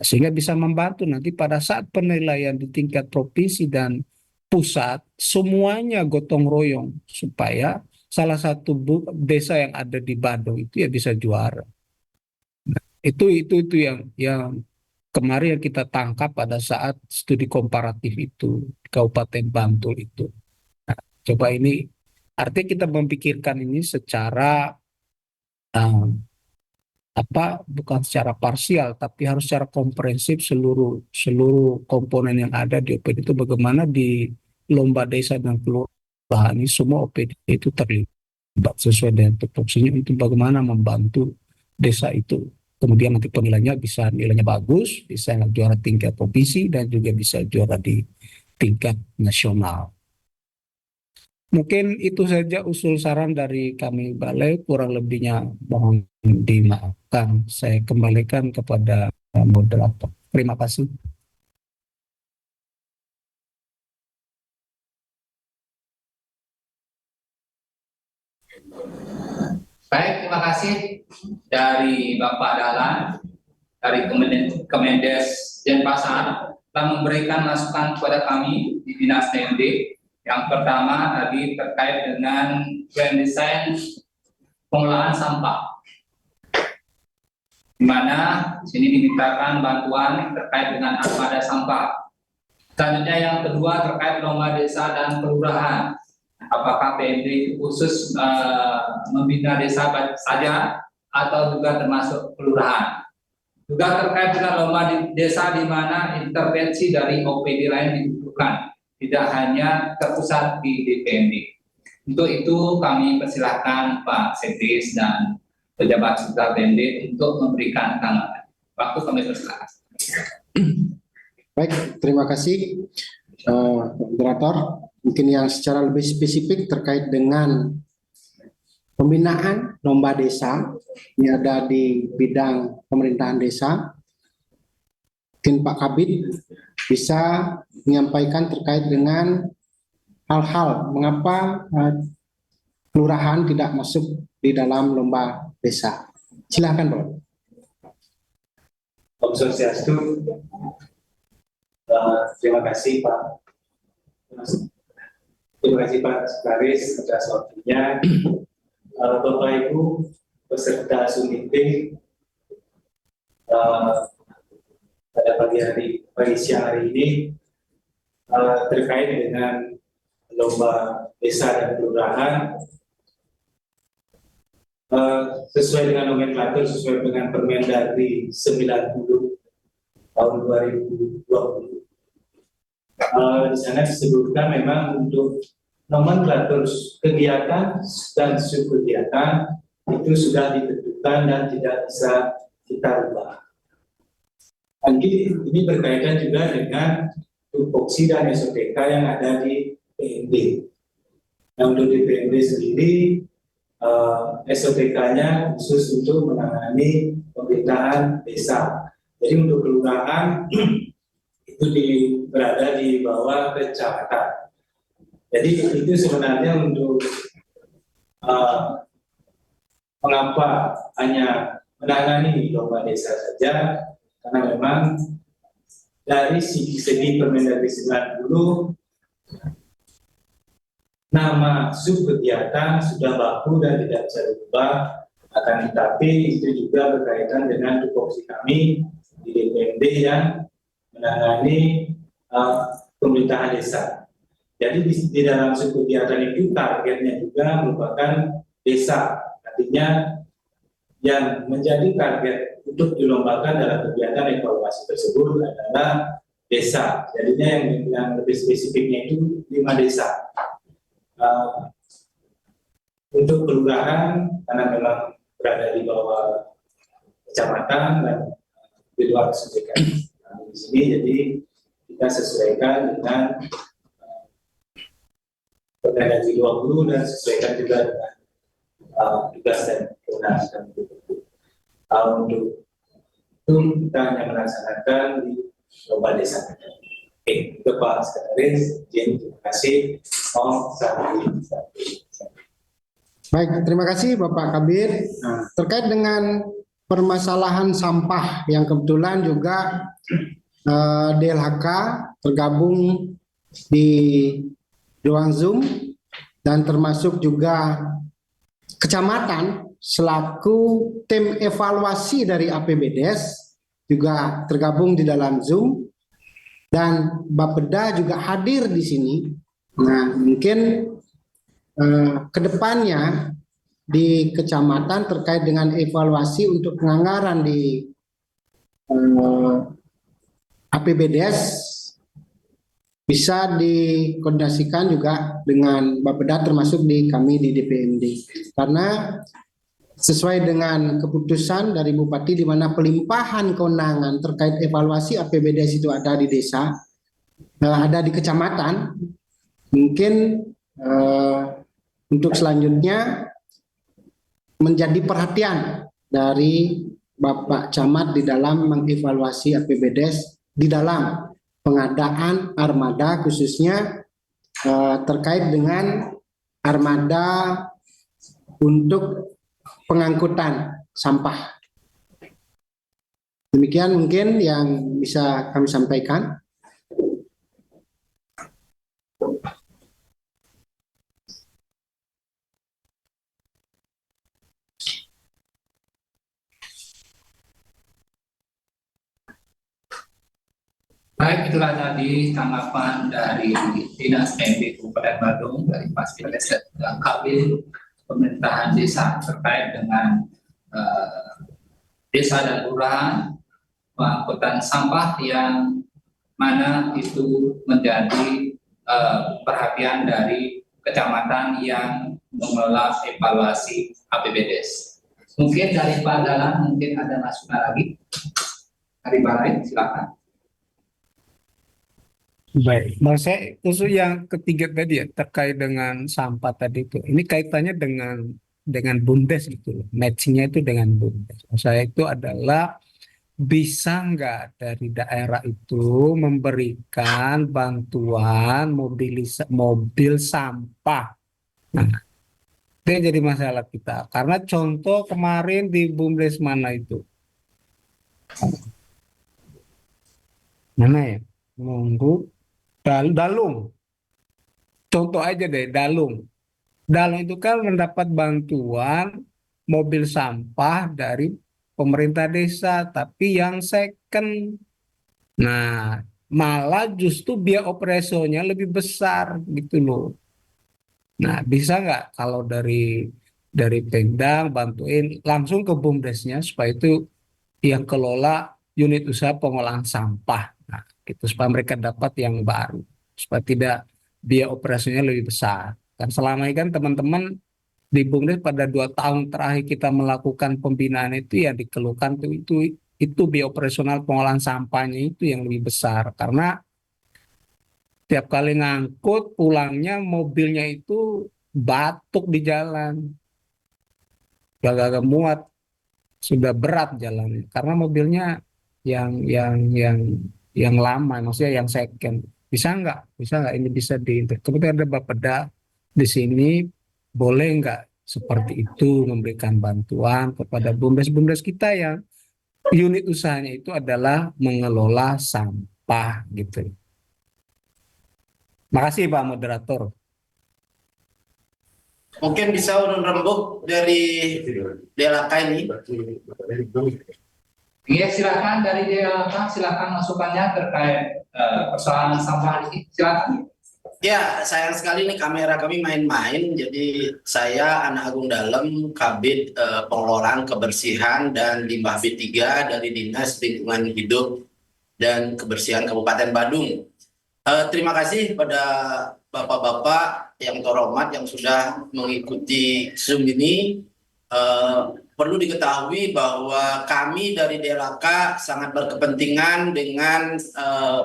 Sehingga bisa membantu nanti pada saat penilaian di tingkat provinsi dan pusat, semuanya gotong royong. Supaya salah satu desa yang ada di Badung itu ya bisa juara. Nah, itu yang kemarin yang kita tangkap pada saat studi komparatif itu di Kabupaten Bantul itu. Nah, coba ini artinya kita memikirkan ini secara bukan secara parsial tapi harus secara komprehensif seluruh komponen yang ada di OPD itu bagaimana di lomba desa dan kelurahan ini semua OPD itu terlibat sesuai dengan tupoksinya untuk bagaimana membantu desa itu. Kemudian nanti penilainya bisa nilainya bagus, bisa juara tingkat provinsi dan juga bisa juara di tingkat nasional. Mungkin itu saja usul saran dari kami Balai, kurang lebihnya mohon dimaafkan. Saya kembalikan kepada moderator. Terima kasih. Baik, terima kasih dari Bapak Dahlan, dari Kemendes Denpasar, telah memberikan masukan kepada kami di Dinas PMD. Yang pertama tadi terkait dengan plan desain pengelolaan sampah, di mana di sini dimintakan bantuan terkait dengan armada sampah. Selanjutnya yang kedua terkait lomba desa dan kelurahan. Apakah PMD itu khusus membina desa saja atau juga termasuk kelurahan? Juga terkait dengan lomba desa di mana intervensi dari OPD lain dibutuhkan, tidak hanya terpusat di DPMD. Untuk itu kami persilahkan Pak Setis dan pejabat sekitar PMD untuk memberikan tanggapan. Waktu kami persilahkan. Baik, terima kasih moderator. Mungkin yang secara lebih spesifik terkait dengan pembinaan lomba desa, ini ada di bidang pemerintahan desa. Mungkin Pak Kabid bisa menyampaikan terkait dengan hal-hal mengapa kelurahan tidak masuk di dalam lomba desa. Silakan, Pak. Om Swastiastu. Terima kasih Pak. Terima kasih Pak Sekretaris atas waktunya. Bapak Ibu peserta Sumite pada pagi siang hari ini terkait dengan lomba desa dan kelurahan sesuai dengan nomenklatur, sesuai dengan Permendagri 90 tahun 2020. Di sana disebutkan memang untuk nomenklatur kegiatan dan subkegiatan itu sudah ditentukan dan tidak bisa kita ubah. Ini berkaitan juga dengan tupoksi dan SOPK yang ada di PMD. Nah, untuk di PMD sendiri SOTK-nya khusus untuk menangani pemerintahan desa. Jadi untuk kelurahan itu berada di bawah kecamatan. Jadi itu sebenarnya untuk mengapa hanya menangani lomba desa saja, karena memang dari segi Permendagri 90 nama sub kegiatan sudah baku dan tidak bisa diubah, akan tetapi itu juga berkaitan dengan tupoksi kami di DPMD yang menangani pemerintahan desa. Jadi di dalam sub kegiatan itu targetnya juga merupakan desa. Artinya yang menjadi target untuk dilombakan dalam kegiatan evaluasi tersebut adalah desa. Jadinya yang lebih spesifiknya itu 5 desa. Untuk kelurahan karena memang berada di bawah kecamatan dan di luar sesuaikan di sini, jadi kita sesuaikan dengan Permendagri 20 dan sesuaikan juga dengan tugas dan kewenangan untuk itu kita hanya melaksanakan di lomba desa. Oke, itu Pak Sekretaris, terima kasih. Baik, terima kasih Bapak Kabir. Nah, terkait dengan permasalahan sampah yang kebetulan juga DLHK tergabung di ruang Zoom dan termasuk juga kecamatan selaku tim evaluasi dari APBDes juga tergabung di dalam Zoom dan Bapeda juga hadir di sini. Nah, mungkin kedepannya di kecamatan terkait dengan evaluasi untuk penganggaran di APBDes bisa dikoordinasikan juga dengan Bapeda termasuk di kami di DPMD, karena sesuai dengan keputusan dari Bupati di mana pelimpahan kewenangan terkait evaluasi APBDes itu ada di desa, ada di kecamatan. Mungkin untuk selanjutnya menjadi perhatian dari Bapak Camat di dalam mengevaluasi APBDes di dalam pengadaan armada, khususnya terkait dengan armada untuk pengangkutan sampah. Demikian mungkin yang bisa kami sampaikan. Baik, itulah tadi tanggapan dari Dinas PMD Kabupaten Badung dari Fasilitas dan Kabin Pemerintahan Desa terkait dengan desa dan kelurahan pengangkutan sampah yang mana itu menjadi perhatian dari kecamatan yang mengelola evaluasi APBDes. Mungkin dari Pak Dalan mungkin ada masukan lagi dari Balai, silakan. Baik, Bang, saya khusus yang ketiga tadi ya terkait dengan sampah tadi itu, ini kaitannya dengan BUMDes gitu loh, matchingnya itu dengan BUMDes. Saya itu adalah bisa nggak dari daerah itu memberikan bantuan mobil sampah. Nah, itu yang jadi masalah kita. Karena contoh kemarin di BUMDes mana itu? Mana ya? Nunggu. Dalung. Contoh aja deh, Dalung. Dalung itu kan mendapat bantuan mobil sampah dari pemerintah desa, tapi yang second. Nah, malah justru biaya operasionalnya lebih besar gitu loh. Nah, bisa nggak kalau dari Pemda bantuin langsung ke BUMDesnya supaya itu yang kelola unit usaha pengolahan sampah. Nah, gitu supaya mereka dapat yang baru, supaya tidak biaya operasionalnya lebih besar. Dan selama ini kan teman-teman di BUMDes pada 2 tahun terakhir kita melakukan pembinaan itu yang dikeluhkan itu biaya operasional pengolahan sampahnya itu yang lebih besar karena tiap kali ngangkut pulangnya mobilnya itu batuk di jalan. gak muat, sudah berat jalannya karena mobilnya yang lama, maksudnya yang second. Bisa nggak ini bisa kemudian ada Bapeda di sini, boleh nggak seperti itu memberikan bantuan kepada bumdes-bumdes kita yang unit usahanya itu adalah mengelola sampah gitu. Makasih Pak Moderator. Mungkin bisa urun rembuk dari DLK ini. Iya, silakan dari DLK, silakan masukannya terkait persoalan sampah ini. Silakan. Ya, sayang sekali nih kamera kami main-main. Jadi saya Anak Agung Dalem, Kabid Pengelolaan Kebersihan dan Limbah B3 dari Dinas Lingkungan Hidup dan Kebersihan Kabupaten Badung. Terima kasih pada Bapak-bapak yang terhormat yang sudah mengikuti Zoom ini. Perlu diketahui bahwa kami dari DLK sangat berkepentingan dengan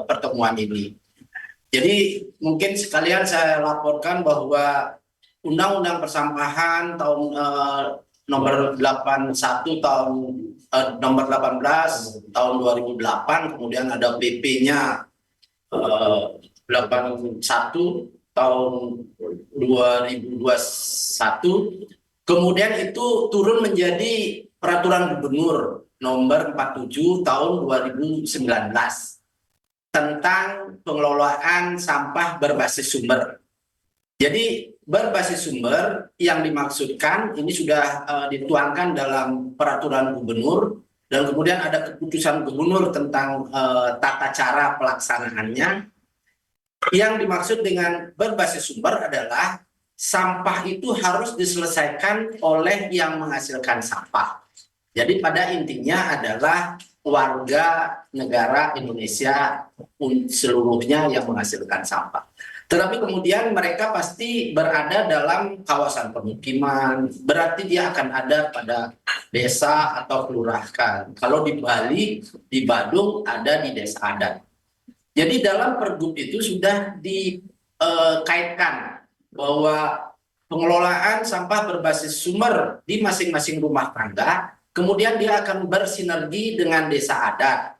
pertemuan ini. Jadi mungkin sekalian saya laporkan bahwa Undang-Undang Persampahan tahun nomor 81 tahun nomor 18 tahun 2008, kemudian ada PP-nya 81 tahun 2021. Kemudian itu turun menjadi Peraturan Gubernur nomor 47 tahun 2019 tentang pengelolaan sampah berbasis sumber. Jadi berbasis sumber yang dimaksudkan ini sudah dituangkan dalam Peraturan Gubernur dan kemudian ada keputusan Gubernur tentang tata cara pelaksanaannya. Yang dimaksud dengan berbasis sumber adalah sampah itu harus diselesaikan oleh yang menghasilkan sampah. Jadi pada intinya adalah warga negara Indonesia seluruhnya yang menghasilkan sampah. Tetapi kemudian mereka pasti berada dalam kawasan permukiman, berarti dia akan ada pada desa atau kelurahan. Kalau di Bali, di Badung ada di desa adat. Jadi dalam Pergub itu sudah dikaitkan bahwa pengelolaan sampah berbasis sumber di masing-masing rumah tangga, kemudian dia akan bersinergi dengan desa adat,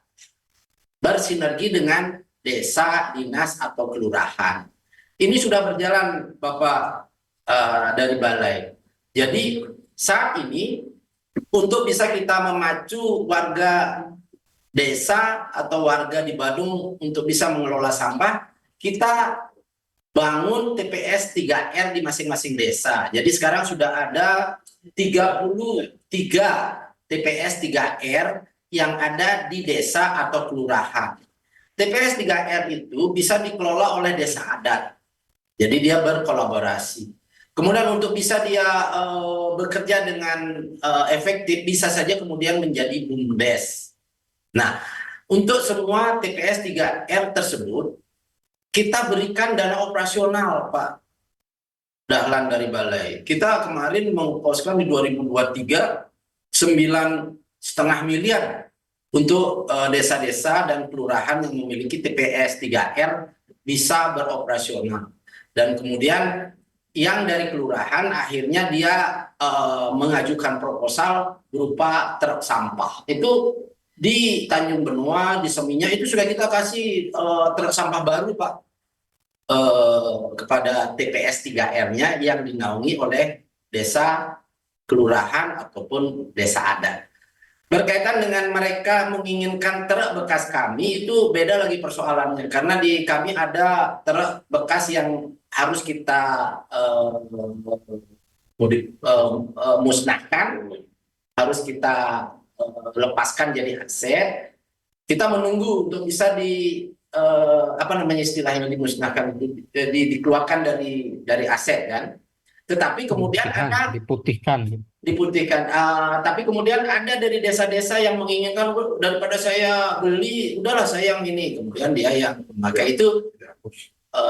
bersinergi dengan desa, dinas, atau kelurahan. Ini sudah berjalan Bapak dari Balai. Jadi saat ini untuk bisa kita memacu warga desa atau warga di Badung untuk bisa mengelola sampah, kita bangun TPS 3R di masing-masing desa. Jadi sekarang sudah ada 33 TPS 3R yang ada di desa atau kelurahan. TPS 3R itu bisa dikelola oleh desa adat. Jadi dia berkolaborasi. Kemudian untuk bisa dia bekerja dengan efektif, bisa saja kemudian menjadi BUMDes. Nah, untuk semua TPS 3R tersebut, kita berikan dana operasional, Pak Dahlan dari Balai. Kita kemarin mengposkan di 2023 9,5 miliar untuk desa-desa dan kelurahan yang memiliki TPS 3R bisa beroperasional. Dan kemudian yang dari kelurahan akhirnya dia mengajukan proposal berupa truk sampah. Itu di Tanjung Benua, di Seminya itu sudah kita kasih truk sampah baru, Pak, kepada TPS 3R-nya yang dinaungi oleh desa, kelurahan, ataupun desa adat. Berkaitan dengan mereka menginginkan truk bekas kami, itu beda lagi persoalannya. Karena di kami ada truk bekas yang harus kita musnahkan, harus kita lepaskan jadi aset. Kita menunggu untuk bisa istilahnya dimusnahkan, dikeluarkan dari aset kan. Tetapi kemudian ada diputihkan. Tapi kemudian ada dari desa-desa yang menginginkan, daripada saya beli, udahlah saya yang ini. Kemudian dia yang memakai itu.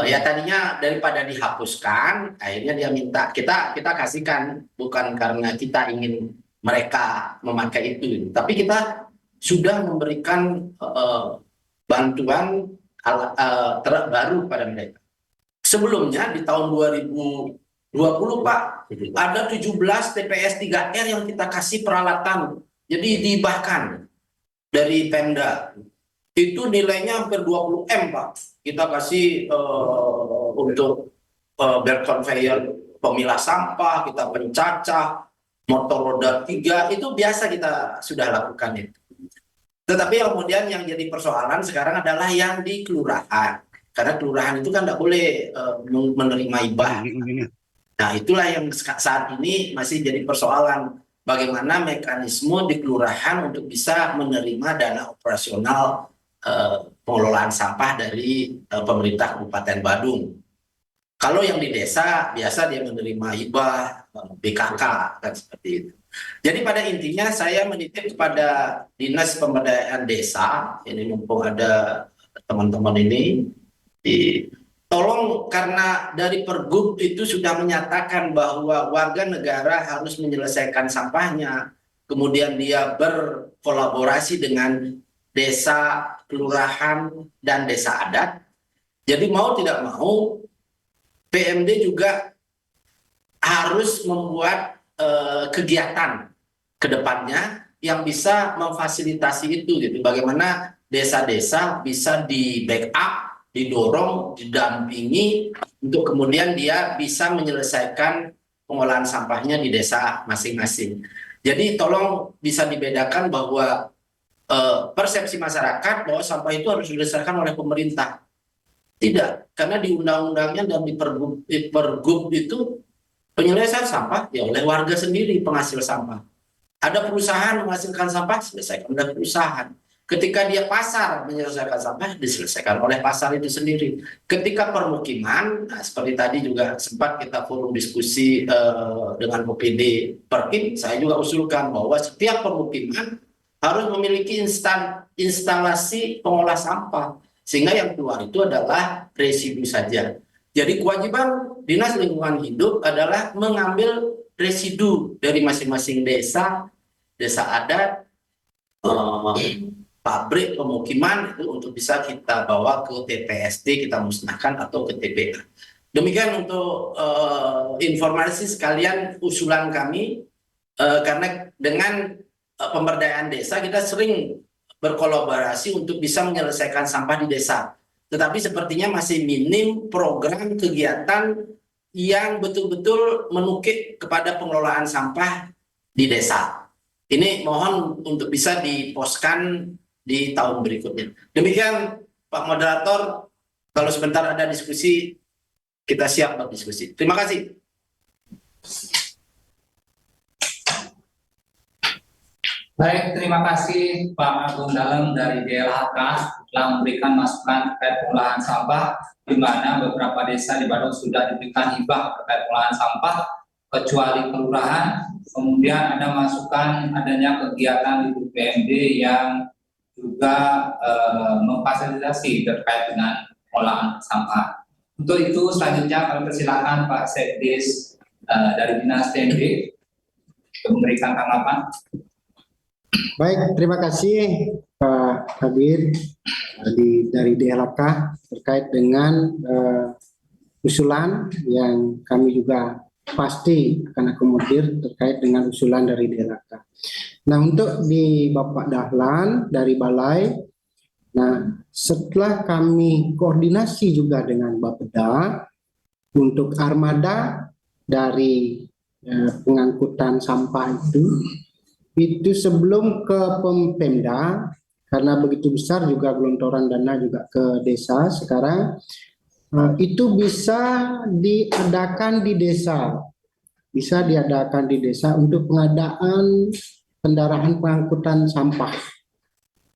Ya tadinya daripada dihapuskan, akhirnya dia minta kita kasihkan, bukan karena kita ingin mereka memakai itu, tapi kita sudah memberikan bantuan truk baru pada mereka. Sebelumnya di tahun 2021 20 Pak, ada 17 TPS 3R yang kita kasih peralatan. Jadi dihibahkan dari Pemda. Itu nilainya hampir 20 M Pak. Kita kasih untuk belt conveyor pemilah sampah, kita pencacah, motor roda 3, itu biasa kita sudah lakukan itu. Tetapi kemudian yang jadi persoalan sekarang adalah yang di kelurahan. Karena kelurahan itu kan tidak boleh menerima hibah. Nah, itulah yang saat ini masih jadi persoalan. Bagaimana mekanisme di kelurahan untuk bisa menerima dana operasional pengelolaan sampah dari pemerintah Kabupaten Badung. Kalau yang di desa, biasa dia menerima hibah, BKK, kan seperti itu. Jadi pada intinya saya menitip kepada Dinas Pemberdayaan Desa, ini mumpung ada teman-teman ini, tolong, karena dari Pergub itu sudah menyatakan bahwa warga negara harus menyelesaikan sampahnya, kemudian dia berkolaborasi dengan desa, kelurahan, dan desa adat. Jadi mau tidak mau, PMD juga harus membuat kegiatan ke depannya yang bisa memfasilitasi itu gitu. Bagaimana desa-desa bisa di backup, didorong, didampingi untuk kemudian dia bisa menyelesaikan pengolahan sampahnya di desa masing-masing. Jadi tolong bisa dibedakan bahwa persepsi masyarakat bahwa sampah itu harus diselesaikan oleh pemerintah. Tidak, karena di undang-undangnya dan di Pergub itu penyelesaian sampah ya oleh warga sendiri, penghasil sampah. Ada perusahaan menghasilkan sampah, selesaikan oleh perusahaan. Ketika dia pasar menyelesaikan sampah, diselesaikan oleh pasar itu sendiri. Ketika permukiman, nah seperti tadi juga sempat kita forum diskusi dengan OPD Perkim, saya juga usulkan bahwa setiap permukiman harus memiliki instalasi pengolah sampah. Sehingga yang keluar itu adalah residu saja. Jadi kewajiban Dinas Lingkungan Hidup adalah mengambil residu dari masing-masing desa, desa adat, pabrik, pemukiman itu untuk bisa kita bawa ke TPST, kita musnahkan atau ke TPA. Demikian untuk informasi sekalian usulan kami, karena dengan pemberdayaan desa kita sering berkolaborasi untuk bisa menyelesaikan sampah di desa. Tetapi sepertinya masih minim program kegiatan yang betul-betul menukik kepada pengelolaan sampah di desa. Ini mohon untuk bisa diposkan di tahun berikutnya. Demikian Pak Moderator, kalau sebentar ada diskusi, kita siap berdiskusi. Terima kasih. Baik, terima kasih Pak Agung Dalem dari DLHK telah memberikan masukan terkait pengolahan sampah, di mana beberapa desa di Badung sudah diberikan hibah terkait pengolahan sampah, kecuali kelurahan. Kemudian ada masukan adanya kegiatan di PMD yang juga memfasilitasi terkait dengan pengolahan sampah. Untuk itu selanjutnya kami persilakan Pak Sekdes dari Dinas PMD untuk memberikan tanggapan. Baik, terima kasih Pak Kabir dari DLHK terkait dengan usulan yang kami juga pasti akan akomodir terkait dengan usulan dari DLHK. Nah, untuk di Bapak Dahlan dari Balai, nah setelah kami koordinasi juga dengan Bapeda untuk armada dari pengangkutan sampah itu sebelum ke Pemda, karena begitu besar juga gelontoran dana juga ke desa sekarang, itu bisa diadakan di desa. Bisa diadakan di desa untuk pengadaan kendaraan pengangkutan sampah.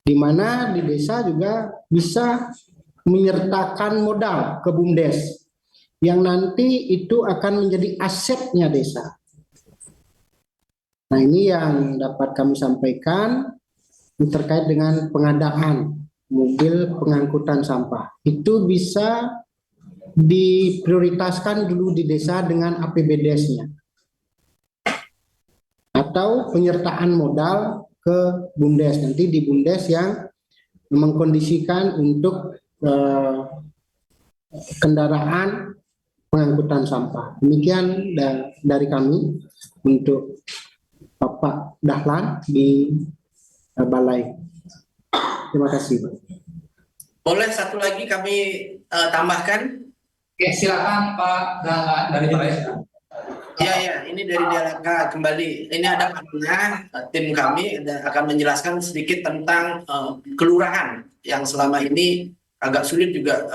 Di mana di desa juga bisa menyertakan modal ke BUMDes, yang nanti itu akan menjadi asetnya desa. Nah, ini yang dapat kami sampaikan terkait dengan pengadaan mobil pengangkutan sampah. Itu bisa diprioritaskan dulu di desa dengan APBDes-nya. Atau penyertaan modal ke BUMDes. Nanti di BUMDes yang mengkondisikan untuk kendaraan pengangkutan sampah. Demikian dari kami untuk Bapak Dahlan di Balai. Terima kasih, Pak. Boleh satu lagi kami tambahkan? Oke, silakan Pak Dahlan dari Balai. Ya, ini dari DLK kembali. Ini ada partner tim kami akan menjelaskan sedikit tentang kelurahan yang selama ini agak sulit juga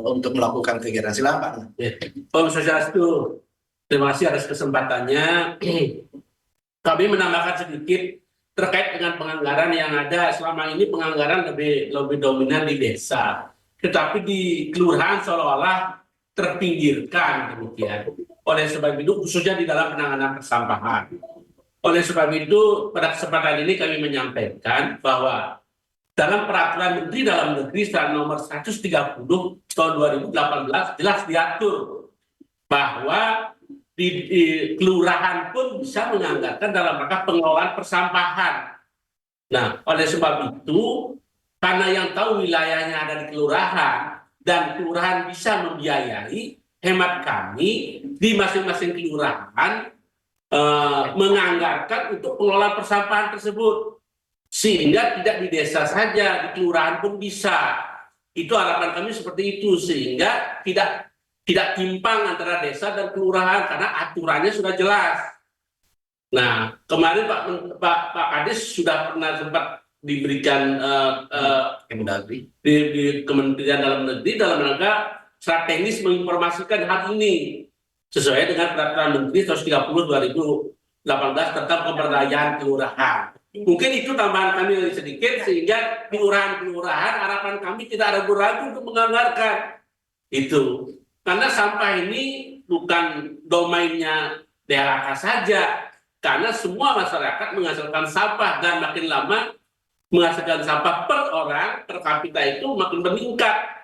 untuk melakukan kegiatan. Silakan Pak. Om Swastiastu, terima kasih atas kesempatannya. Kami menambahkan sedikit terkait dengan penganggaran yang ada. Selama ini penganggaran lebih dominan di desa, tetapi di kelurahan seolah-olah terpinggirkan demikian. Oleh sebab itu, khususnya di dalam penanganan persampahan. Oleh sebab itu, pada kesempatan ini kami menyampaikan bahwa dalam Peraturan Menteri Dalam Negeri nomor 130 tahun 2018 jelas diatur bahwa di kelurahan pun bisa menganggarkan dalam rangka pengelolaan persampahan. Nah, oleh sebab itu, karena yang tahu wilayahnya ada di kelurahan dan kelurahan bisa membiayai, hemat kami di masing-masing kelurahan menganggarkan untuk pengelolaan persampahan tersebut, sehingga tidak di desa saja, di kelurahan pun bisa. Itu harapan kami seperti itu, sehingga tidak timpang antara desa dan kelurahan karena aturannya sudah jelas. Nah, kemarin Pak Kadis sudah pernah sempat diberikan di Kementerian Dalam Negeri dalam rangka strategis menginformasikan hal ini sesuai dengan Peraturan Menteri 130 2018 tentang pemberdayaan kelurahan. Mungkin itu tambahan kami sedikit, sehingga kelurahan-kelurahan harapan kami tidak ragu-ragu untuk menganggarkan itu. Karena sampah ini bukan domainnya DLHK saja, karena semua masyarakat menghasilkan sampah, dan makin lama menghasilkan sampah per orang, per kapita itu makin meningkat.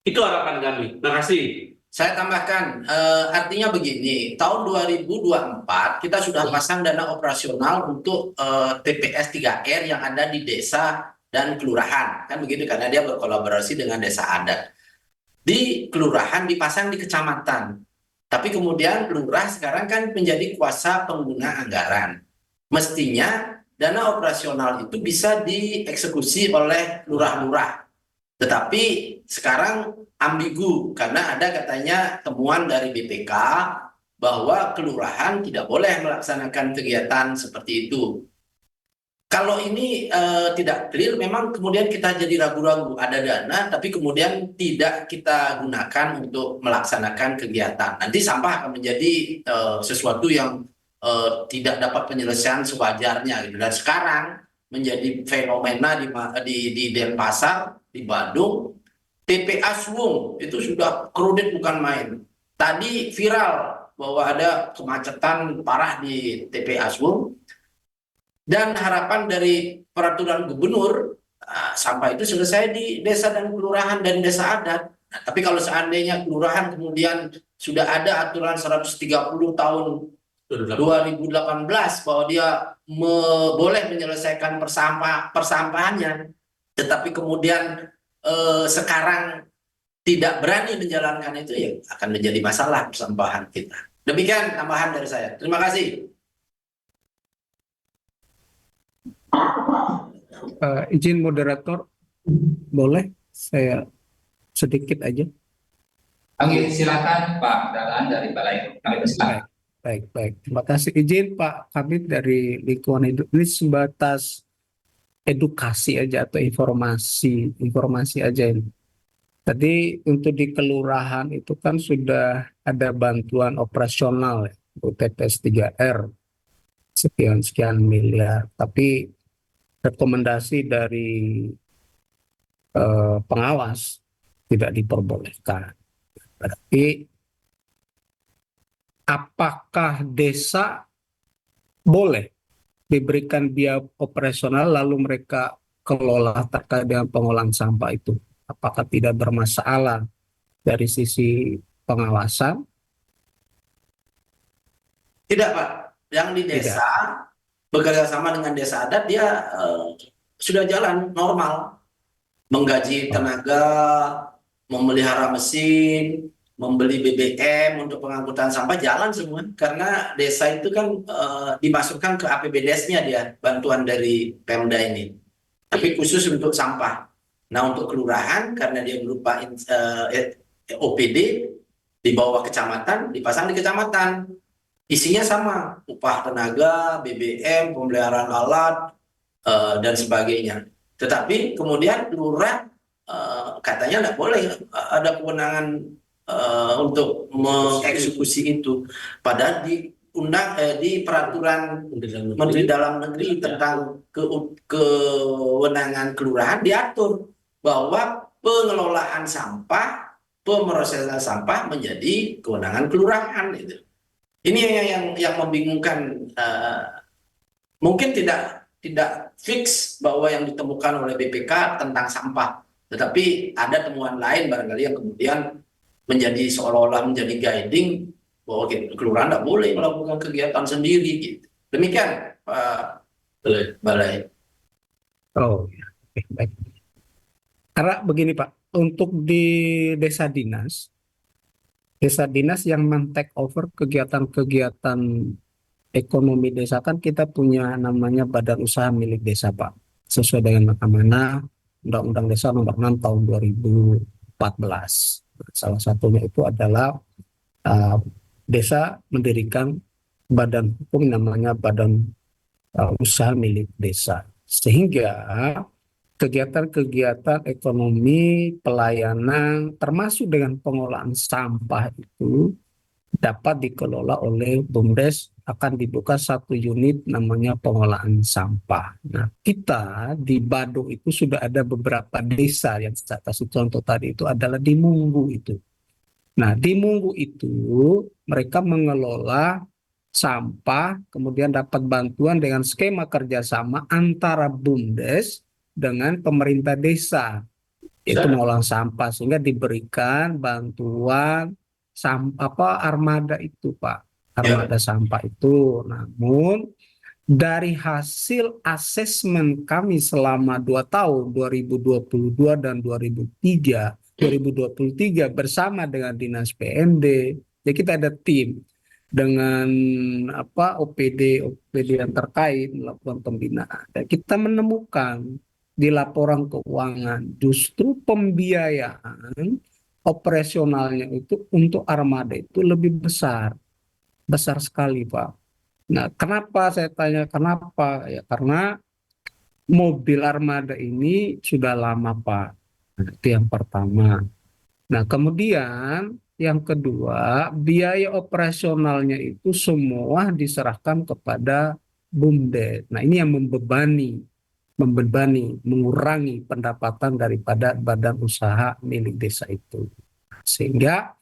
Itu harapan kami. Terima kasih. Saya tambahkan, artinya begini, tahun 2024 kita sudah pasang dana operasional untuk TPS 3R yang ada di desa dan kelurahan, kan begitu, karena dia berkolaborasi dengan desa adat. Di kelurahan dipasang di kecamatan, tapi kemudian lurah sekarang kan menjadi kuasa pengguna anggaran. Mestinya dana operasional itu bisa dieksekusi oleh lurah-lurah. Tetapi sekarang ambigu karena ada katanya temuan dari BPK bahwa kelurahan tidak boleh melaksanakan kegiatan seperti itu. Kalau ini tidak clear, memang kemudian kita jadi ragu-ragu, ada dana tapi kemudian tidak kita gunakan untuk melaksanakan kegiatan. Nanti sampah akan menjadi sesuatu yang tidak dapat penyelesaian sewajarnya. Dan sekarang menjadi fenomena di Denpasar, di Badung, TPA Suwung itu sudah kredit bukan main. Tadi viral bahwa ada kemacetan parah di TPA Suwung, dan harapan dari peraturan gubernur sampah itu selesai di desa dan kelurahan dan desa adat. Nah, tapi kalau seandainya kelurahan kemudian sudah ada aturan 130 tahun 2018 bahwa dia boleh menyelesaikan persampahannya, tetapi kemudian sekarang tidak berani menjalankan itu, ya akan menjadi masalah persampahan kita. Demikian tambahan dari saya. Terima kasih. Izin moderator, boleh saya sedikit aja? Oke, silakan Pak Dahlan dari Balai. Kami persilakan. Baik. Terima kasih. Izin Pak Kabit dari Lingkungan Hidup, ini sebatas edukasi aja atau informasi aja ini. Tadi untuk di kelurahan itu kan sudah ada bantuan operasional ya, untuk TPS 3R sekian miliar, tapi rekomendasi dari pengawas tidak diperbolehkan. Berarti apakah desa boleh diberikan biaya operasional lalu mereka kelola terkait dengan pengolahan sampah itu? Apakah tidak bermasalah dari sisi pengawasan? Tidak, Pak. Yang di desa bekerja sama dengan desa adat, dia sudah jalan normal, menggaji tenaga, memelihara mesin, membeli BBM untuk pengangkutan sampah jalan semua karena desa itu kan dimasukkan ke APBDes-nya dia bantuan dari Pemda ini. Tapi khusus untuk sampah. Nah, untuk kelurahan karena dia berupa OPD di bawah kecamatan dipasang di kecamatan. Isinya sama, upah tenaga, BBM, pemeliharaan alat dan sebagainya. Tetapi kemudian lurah katanya tidak boleh ada kewenangan untuk mengeksekusi itu. Padahal di peraturan Menteri Dalam Negeri tentang kewenangan kelurahan diatur bahwa pengelolaan sampah, pemrosesan sampah menjadi kewenangan kelurahan. Itu. Ini yang membingungkan. Mungkin tidak fix bahwa yang ditemukan oleh BPK tentang sampah, tetapi ada temuan lain barangkali yang kemudian menjadi seolah-olah menjadi guiding bahwa kelurahan tidak boleh melakukan kegiatan sendiri gitu. Demikian Pak Balai. Oh, ya. Oke, baik. Karena begini Pak, untuk di desa dinas yang men-take over kegiatan-kegiatan ekonomi desa kan kita punya namanya badan usaha milik desa Pak. Sesuai dengan amanah Undang-Undang Desa Nomor 6 Tahun 2014. Salah satunya itu adalah desa mendirikan badan hukum namanya Badan Usaha Milik Desa. Sehingga kegiatan-kegiatan ekonomi, pelayanan, termasuk dengan pengolahan sampah itu dapat dikelola oleh BUMDes, akan dibuka satu unit namanya pengolahan sampah. Nah, kita di Badung itu sudah ada beberapa desa yang saya kasih contoh tadi itu adalah di Munggu itu. Nah, di Munggu itu mereka mengelola sampah, kemudian dapat bantuan dengan skema kerjasama antara BUMDes dengan pemerintah desa. Itu mengolah sampah sehingga diberikan bantuan armada itu Pak, armada sampah itu. Namun dari hasil asesmen kami selama 2 tahun 2022 dan 2023 bersama dengan Dinas PMD, jadi kita ada tim dengan OPD yang terkait melakukan pembinaan. Dan kita menemukan di laporan keuangan justru pembiayaan operasionalnya itu untuk armada itu lebih besar sekali Pak. Nah, kenapa saya tanya kenapa? Ya karena mobil armada ini sudah lama Pak. Nah, itu yang pertama. Nah, kemudian yang kedua, biaya operasionalnya itu semua diserahkan kepada BUMDes. Nah, ini yang membebani, mengurangi pendapatan daripada badan usaha milik desa itu. Sehingga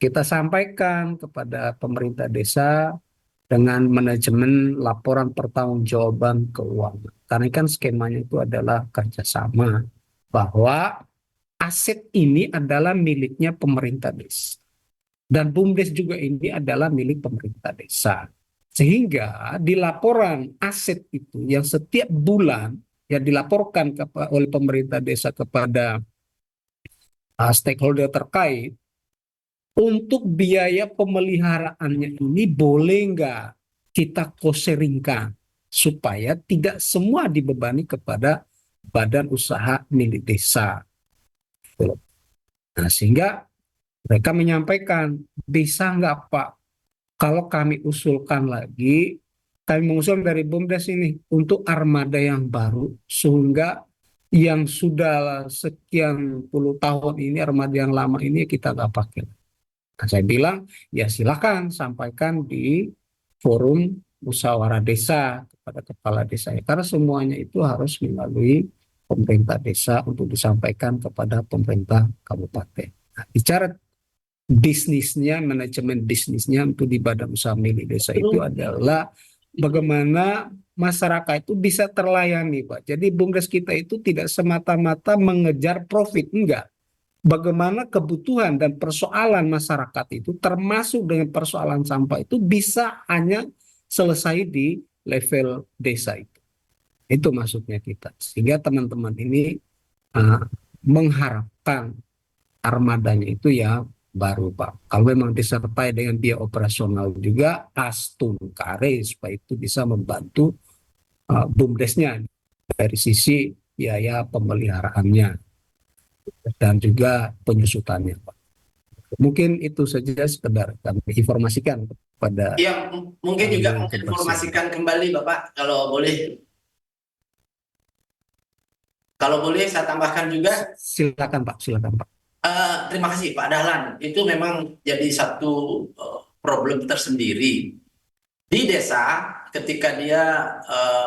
kita sampaikan kepada pemerintah desa dengan manajemen laporan pertanggungjawaban keuangan. Karena kan skemanya itu adalah kerjasama bahwa aset ini adalah miliknya pemerintah desa. Dan BUMDes juga ini adalah milik pemerintah desa. Sehingga di laporan aset itu yang setiap bulan yang dilaporkan oleh pemerintah desa kepada stakeholder terkait, untuk biaya pemeliharaannya ini boleh nggak kita cost-sharingkan supaya tidak semua dibebani kepada badan usaha milik desa. Nah, sehingga mereka menyampaikan, bisa nggak Pak, kalau kami usulkan lagi, kami mengusulkan dari BUMDes ini untuk armada yang baru, sehingga yang sudah sekian puluh tahun ini, armada yang lama ini kita nggak pakai. Nah, saya bilang, ya silakan sampaikan di forum musyawarah desa kepada kepala desa. Karena semuanya itu harus melalui pemerintah desa untuk disampaikan kepada pemerintah kabupaten. Nah, bicara bisnisnya, manajemen bisnisnya untuk di badan usaha milik desa itu adalah bagaimana masyarakat itu bisa terlayani Pak. Jadi BUMDes kita itu tidak semata-mata mengejar profit, enggak. Bagaimana kebutuhan dan persoalan masyarakat itu termasuk dengan persoalan sampah itu bisa hanya selesai di level desa itu. Itu maksudnya kita. Sehingga teman-teman ini mengharapkan armadanya itu ya baru Pak. Kalau memang disertai dengan biaya operasional juga, astungkare supaya itu bisa membantu BUMDesnya dari sisi biaya pemeliharaannya dan juga penyusutannya Pak. Mungkin itu saja sekedar kami informasikan kepada Ya, mungkin juga Yang menginformasikan kembali Bapak, kalau boleh. Kalau boleh saya tambahkan juga. silakan Pak. Terima kasih Pak Dahlan. Itu memang jadi satu problem tersendiri di desa ketika dia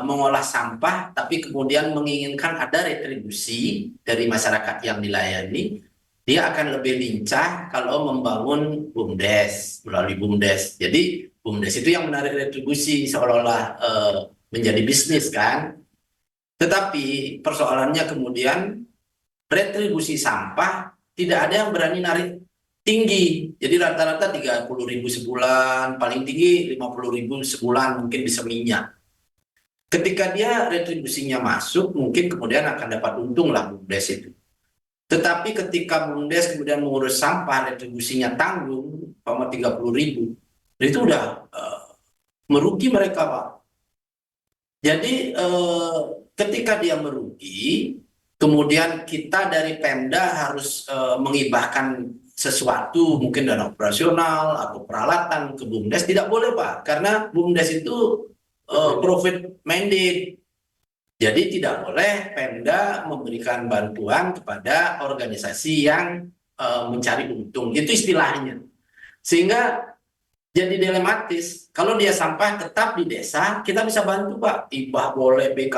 mengolah sampah, tapi kemudian menginginkan ada retribusi dari masyarakat yang dilayani. Dia akan lebih lincah kalau membangun BUMDes, melalui BUMDes. Jadi BUMDes itu yang menarik retribusi seolah-olah menjadi bisnis kan. Tetapi persoalannya kemudian retribusi sampah tidak ada yang berani narik tinggi. Jadi rata-rata 30.000 sebulan, paling tinggi 50.000 sebulan mungkin bisa minyak. Ketika dia retribusinya masuk, mungkin kemudian akan dapat untung lah BUMDes itu. Tetapi ketika BUMDes kemudian mengurus sampah, retribusinya tanggung, 30.000, itu udah merugi mereka Pak. Jadi ketika dia merugi, kemudian kita dari Pemda harus mengibahkan sesuatu, mungkin dana operasional atau peralatan ke BUMDes, tidak boleh Pak, karena BUMDes itu profit mandate. Jadi tidak boleh Pemda memberikan bantuan kepada organisasi yang mencari untung, itu istilahnya. Sehingga jadi dilematis, kalau dia sampah tetap di desa, kita bisa bantu Pak, hibah boleh, BK